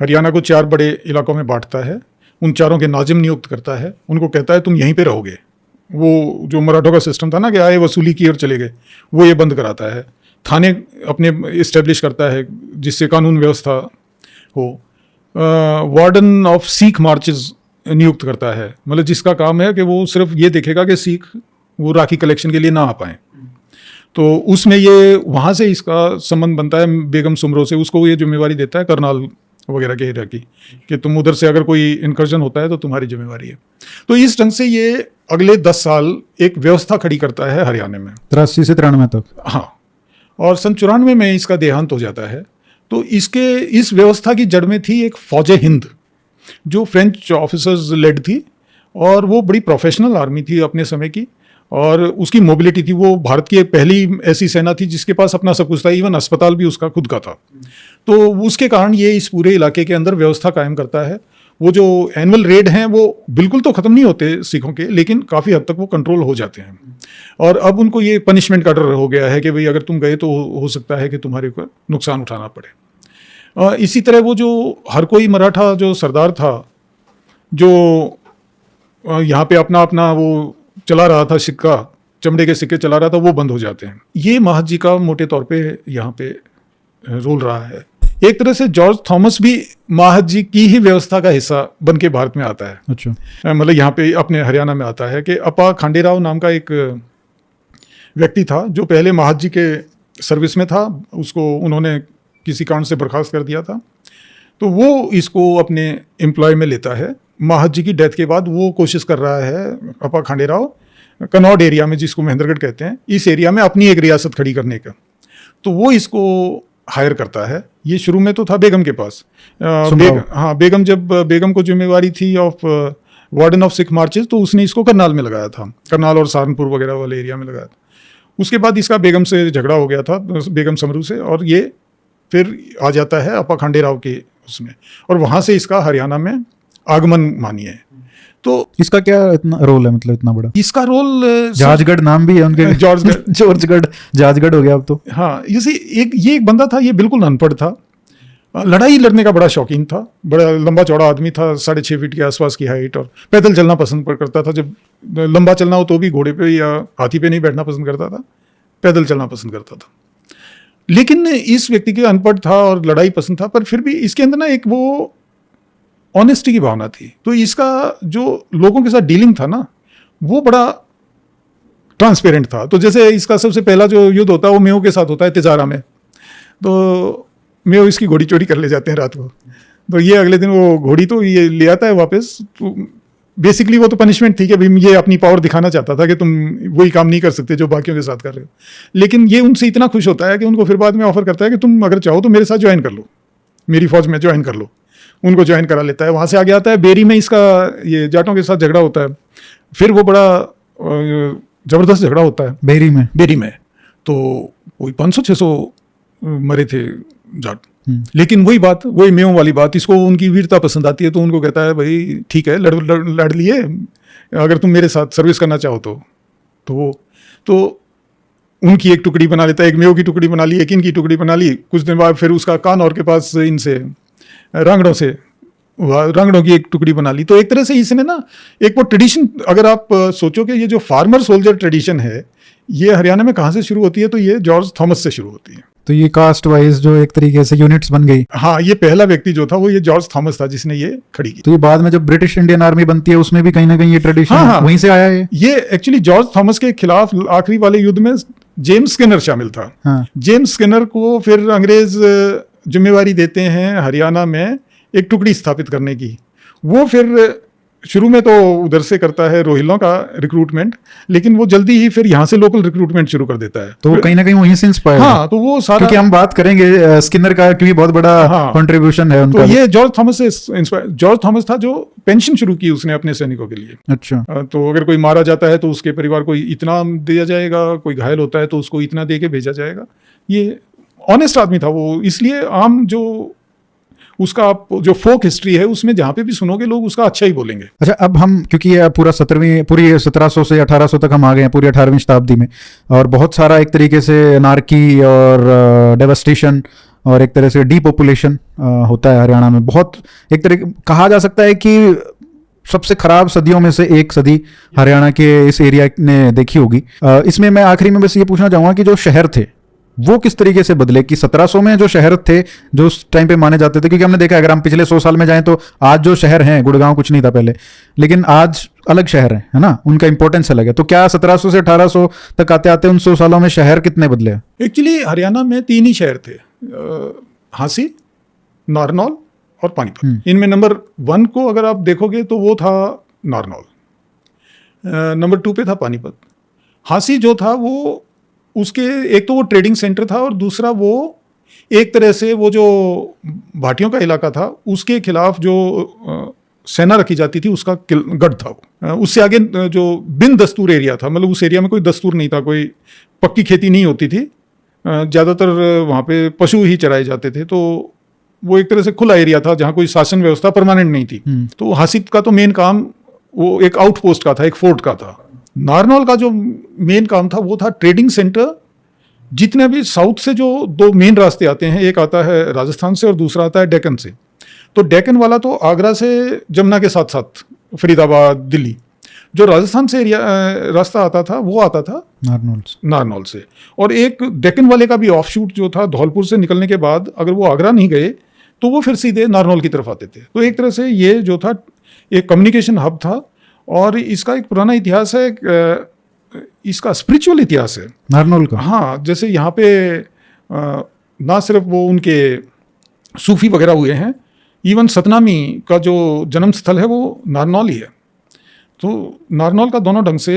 हरियाणा को 4 बड़े इलाकों में बांटता है, उन चारों के नाजिम नियुक्त करता है, उनको कहता है तुम यहीं पे रहोगे। वो जो मराठों का सिस्टम था ना कि आए वसूली की और चले गए, वो ये बंद कराता है। थाने अपने इस्टेब्लिश करता है जिससे कानून व्यवस्था हो। वार्डन ऑफ सिख मार्चेस नियुक्त करता है, मतलब जिसका काम है कि वो सिर्फ ये देखेगा कि सिख वो राखी कलेक्शन के लिए ना आ पाएँ। तो उसमें ये वहाँ से इसका संबंध बनता है बेगम सुमरो से, उसको ये जिम्मेवारी देता है करनाल वगैरह के एरिया की, कि तुम उधर से अगर कोई इंकर्जन होता है तो तुम्हारी जिम्मेवारी है। तो इस ढंग से ये अगले 10 साल एक व्यवस्था खड़ी करता है हरियाणा में, 83 से 93 तक। हाँ, और सन 94 में इसका देहांत हो जाता है। तो इस व्यवस्था की जड़ में थी एक फौज हिंद जो फ्रेंच ऑफिसर्स लेड थी, और वो बड़ी प्रोफेशनल आर्मी थी अपने समय की, और उसकी मोबिलिटी थी। वो भारत की एक पहली ऐसी सेना थी जिसके पास अपना सब कुछ था, इवन अस्पताल भी उसका खुद का था। तो उसके कारण ये इस पूरे इलाके के अंदर व्यवस्था कायम करता है। वो जो एनुअल रेड हैं वो बिल्कुल तो ख़त्म नहीं होते सिखों के, लेकिन काफ़ी हद तक वो कंट्रोल हो जाते हैं। और अब उनको ये पनिशमेंट का डर हो गया है कि भाई अगर तुम गए तो हो सकता है कि तुम्हारे ऊपर नुकसान उठाना पड़े। इसी तरह वो जो हर कोई मराठा जो सरदार था जो यहाँ पे अपना अपना वो चला रहा था, सिक्का, चमड़े के सिक्के चला रहा था, वो बंद हो जाते हैं। ये महत जी का मोटे तौर पे यहाँ पे रोल रहा है। एक तरह से जॉर्ज थॉमस भी महत जी की ही व्यवस्था का हिस्सा बन के भारत में आता है। अच्छा। मतलब यहाँ पे अपने हरियाणा में आता है कि अपा खांडेराव नाम का एक व्यक्ति था जो पहले महत जी के सर्विस में था, उसको उन्होंने किसी कारण से बर्खास्त कर दिया था, तो वो इसको अपने एम्प्लॉय में लेता है। महत जी की डेथ के बाद वो कोशिश कर रहा है अपा खांडेराव कनौड एरिया में, जिसको महेंद्रगढ़ कहते हैं, इस एरिया में अपनी एक रियासत खड़ी करने का। तो वो इसको हायर करता है। ये शुरू में तो था बेगम के पास। बेगम जब बेगम को जिम्मेवारी थी of warden of Sikh marches, तो उसने इसको करनाल में लगाया था, करनाल और सहारनपुर वगैरह वाले एरिया में लगाया था। उसके बाद इसका बेगम से झगड़ा हो गया था, बेगम समरू से, और ये फिर आ जाता है अपा खांडेराव के उसमें, और वहाँ से इसका हरियाणा में आगमन मानिए। तो इसका क्या इतना रोल है, मतलब इतना बड़ा? इसका रोल जाजगढ़ नाम भी है उनके, जॉर्जगढ़ जाजगढ़ हो गया अब तो। हाँ, ये एक बंदा था, ये बिल्कुल अनपढ़ था, लड़ाई लड़ने का बड़ा शौकीन था, बड़ा लंबा चौड़ा आदमी था, 6.5 फीट के आसपास की हाइट, और पैदल चलना पसंद करता था। जब लंबा चलना हो तो भी घोड़े पे या हाथी पे नहीं बैठना पसंद करता था, पैदल चलना पसंद करता था। लेकिन इस व्यक्ति के अनपढ़ था और लड़ाई पसंद था, पर फिर भी इसके अंदर ना एक वो ऑनेस्टी की भावना थी। तो इसका जो लोगों के साथ डीलिंग था ना, वो बड़ा ट्रांसपेरेंट था। तो जैसे इसका सबसे पहला जो युद्ध होता है वो मेयो के साथ होता है तिजारा में। तो मेयो इसकी घोड़ी चोरी कर ले जाते हैं रात को, तो ये अगले दिन वो घोड़ी तो ये ले आता है वापस। तो बेसिकली वो तो पनिशमेंट थी कि भाई ये अपनी पावर दिखाना चाहता था कि तुम वही काम नहीं कर सकते जो बाकियों के साथ कर रहे हो। लेकिन ये उनसे इतना खुश होता है कि उनको फिर बाद में ऑफर करता है कि तुम अगर चाहो तो मेरे साथ ज्वाइन कर लो, मेरी फौज में ज्वाइन कर लो। उनको ज्वाइन करा लेता है। वहाँ से आगे आता है बेरी में, इसका ये जाटों के साथ झगड़ा होता है। फिर वो बड़ा ज़बरदस्त झगड़ा होता है बेरी में। तो कोई 500-600 मरे थे जाट। लेकिन वही बात, वही मेयों वाली बात, इसको उनकी वीरता पसंद आती है, तो उनको कहता है भाई ठीक है, लड़ लिए, अगर तुम मेरे साथ सर्विस करना चाहो तो उनकी एक टुकड़ी बना लेता है, एक मेयों की टुकड़ी बना ली, एक इनकी टुकड़ी बना ली। कुछ दिन बाद फिर उसका कानौर के पास इनसे रांगड़ों की एक टुकड़ी बना ली। तो एक तरह से इसने ना एक वो ट्रेडिशन, अगर आप सोचो कि ये जो फार्मर सोल्जर ट्रेडिशन है ये हरियाणा में कहाँ से शुरू होती है, तो ये जॉर्ज थॉमस से शुरू होती है। तो ये कास्ट वाइज जो एक तरीके से यूनिट्स बन गई। हाँ, ये पहला व्यक्ति जो था वो ये जॉर्ज थॉमस था जिसने ये खड़ी की। तो ये बाद में जब ब्रिटिश इंडियन आर्मी बनती है उसमें भी कहीं ना कहीं ये ट्रेडिशन वहीं से आया है। ये एक्चुअली जॉर्ज थॉमस के खिलाफ आखिरी वाले युद्ध में जेम्स स्किनर शामिल था। हाँ। जेम्स स्किनर को फिर अंग्रेज जिम्मेवारी देते हैं हरियाणा में एक टुकड़ी स्थापित करने की। वो फिर शुरू में तो उधर से करता है रोहिलों का रिक्रूटमेंट, लेकिन वो जल्दी ही फिर यहाँ से लोकल रिक्रूटमेंट शुरू कर देता है। तो कहीं ना कहीं वहीं से इंस्पायर। हाँ, तो वो सारा, क्योंकि हम बात करेंगे स्किनर का, क्योंकि बहुत बड़ा कंट्रीब्यूशन है उनका। तो ये जॉर्ज थॉमस से इंस्पायर। जॉर्ज थॉमस था जो पेंशन शुरू की उसने अपने सैनिकों के लिए। अच्छा। तो अगर कोई मारा जाता है तो उसके परिवार को इतना दिया जाएगा, कोई घायल होता है तो उसको इतना दे के भेजा जाएगा। ये ऑनेस्ट आदमी था वो, इसलिए आम जो उसका जो फोक हिस्ट्री है उसमें जहाँ पे भी सुनोगे लोग उसका अच्छा ही बोलेंगे। अच्छा, अब हम, क्योंकि ये पूरी 1700 से 1800 तक हम आ गए हैं, पूरी 18वीं शताब्दी में, और बहुत सारा एक तरीके से अनार्की और डेवस्टेशन और एक तरह से डीपॉपुलेशन होता है हरियाणा में। बहुत एक तरह कहा जा सकता है कि सबसे खराब सदियों में से एक सदी हरियाणा के इस एरिया ने देखी होगी। इसमें मैं आखिरी में बस ये पूछना चाहूँगा कि जो शहर थे वो किस तरीके से बदले, कि 1700 में जो शहर थे जो उस टाइम पे माने जाते थे, क्योंकि हमने देखा अगर हम पिछले 100 साल में जाएं तो आज जो शहर हैं, गुड़गांव कुछ नहीं था पहले, लेकिन आज अलग शहर है ना, उनका इंपॉर्टेंस अलग है। तो क्या 1700 से 1800 तक आते आते उन 100 सालों में शहर कितने बदले? एक्चुअली हरियाणा में 3 ही शहर थे, हांसी, नारनौल और पानीपत। इनमें नंबर 1 को अगर आप देखोगे तो वो था नारनौल, नंबर 2 पे था पानीपत। हांसी जो था वो उसके एक तो वो ट्रेडिंग सेंटर था और दूसरा वो एक तरह से वो जो भाटियों का इलाका था उसके खिलाफ जो सेना रखी जाती थी उसका गढ़ था वो। उससे आगे जो बिन दस्तूर एरिया था, मतलब उस एरिया में कोई दस्तूर नहीं था, कोई पक्की खेती नहीं होती थी, ज़्यादातर वहाँ पे पशु ही चराए जाते थे, तो वो एक तरह से खुला एरिया था जहाँ कोई शासन व्यवस्था परमानेंट नहीं थी। तो हासिद का तो मेन काम वो एक आउटपोस्ट का था, एक फोर्ट का था। नारनौल का जो मेन काम था वो था ट्रेडिंग सेंटर। जितने भी साउथ से जो दो मेन रास्ते आते हैं, एक आता है राजस्थान से और दूसरा आता है डेक्कन से। तो डेक्कन वाला तो आगरा से जमुना के साथ साथ फरीदाबाद, दिल्ली। जो राजस्थान से एरिया रास्ता आता था वो आता था नारनौल से। और एक डेक्कन वाले का भी ऑफशूट जो था धौलपुर से निकलने के बाद अगर वो आगरा नहीं गए तो वो फिर सीधे नारनौल की तरफ आते थे। तो एक तरह से ये जो था एक कम्युनिकेशन हब था। और इसका एक पुराना इतिहास है, इसका स्पिरिचुअल इतिहास है नारनौल का। हाँ, जैसे यहाँ पे ना सिर्फ वो उनके सूफी वगैरह हुए हैं, इवन सतनामी का जो जन्म स्थल है वो नारनौल ही है। तो नारनौल का दोनों ढंग से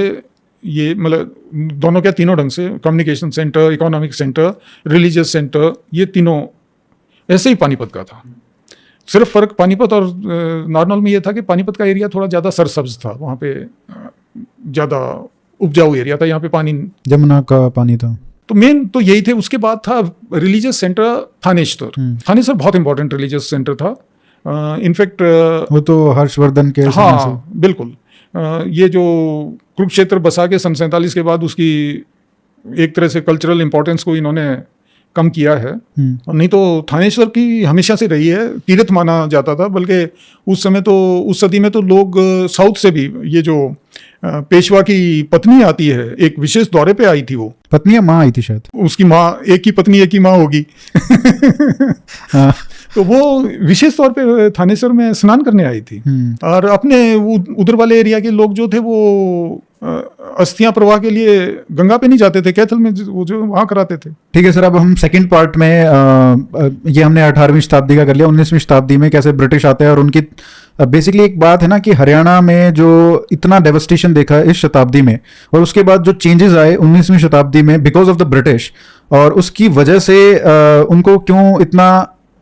ये, मतलब दोनों क्या तीनों ढंग से, communication centre, economic centre, religious centre, ये तीनों ऐसे ही पानीपत का था। सिर्फ फर्क पानीपत और नारनौल में ये था कि पानीपत का एरिया थोड़ा ज़्यादा सरसब्ज था, वहाँ पे ज़्यादा उपजाऊ एरिया था, यहाँ पे पानी जमुना का पानी था। तो मेन तो यही थे। उसके बाद था रिलीजियस सेंटर थानेश्वर। थानेश्वर बहुत इंपॉर्टेंट रिलीजियस सेंटर था। इनफैक्ट वो तो हर्षवर्धन के हाँ बिल्कुल। ये जो कुरुक्षेत्र बसा के सन 47 के बाद उसकी एक तरह से कल्चरल इंपॉर्टेंस को इन्होंने कम किया है। नहीं तो थानेश्वर की हमेशा से रही है, तीर्थ माना जाता था। बल्कि उस समय तो, उस सदी में तो लोग साउथ से भी, ये जो पेशवा की पत्नी आती है, एक विशेष दौरे पे आई थी। वो पत्नी या माँ आई थी शायद, उसकी माँ, एक ही पत्नी एक ही माँ होगी। हाँ। तो वो विशेष तौर पे थानेश्वर में स्नान करने आई थी। और अपने उधर वाले एरिया के लोग जो थे वो अस्थियां प्रवाह के लिए गंगा पे नहीं जाते थे, कैथल में वो जो वहाँ कराते थे। ठीक है सर, अब हम सेकंड पार्ट में ये हमने 18वीं शताब्दी का कर लिया। 19वीं शताब्दी में कैसे ब्रिटिश आते हैं और उनकी बेसिकली एक बात है ना कि हरियाणा में जो इतना डेवस्टेशन देखा है इस शताब्दी में, और उसके बाद जो चेंजेस आए 19वीं शताब्दी में बिकॉज ऑफ द ब्रिटिश, और उसकी वजह से उनको क्यों इतना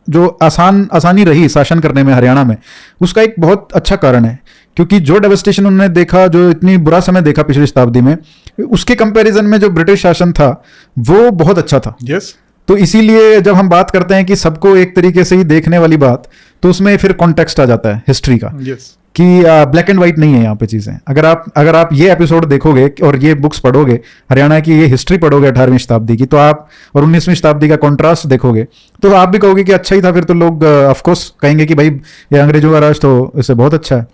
जो आसानी रही शासन करने में हरियाणा में, उसका एक बहुत अच्छा कारण है। क्योंकि जो डेवस्टेशन उन्होंने देखा, जो इतनी बुरा समय देखा पिछली शताब्दी में, उसके कंपैरिजन में जो ब्रिटिश शासन था वो बहुत अच्छा था। यस। तो इसीलिए जब हम बात करते हैं कि सबको एक तरीके से ही देखने वाली बात, तो उसमें फिर कॉन्टेक्स्ट आ जाता है हिस्ट्री का। यस। कि ब्लैक एंड व्हाइट नहीं है यहाँ पे चीजें। अगर आप ये एपिसोड देखोगे और ये बुक्स पढ़ोगे, हरियाणा की ये हिस्ट्री पढ़ोगे 18वीं शताब्दी की, तो आप और 19वीं शताब्दी का कॉन्ट्रास्ट देखोगे तो आप भी कहोगे कि अच्छा ही था। फिर तो लोग ऑफकोर्स कहेंगे कि भाई ये अंग्रेजों का राज तो इससे बहुत अच्छा है।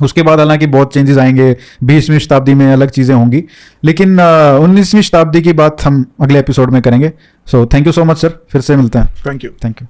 उसके बाद हालांकि बहुत चेंजेस आएंगे, 20वीं शताब्दी में अलग चीज़ें होंगी, लेकिन 19वीं शताब्दी की बात हम अगले एपिसोड में करेंगे। So thank you so much sir, फिर से मिलते हैं। Thank you. Thank you.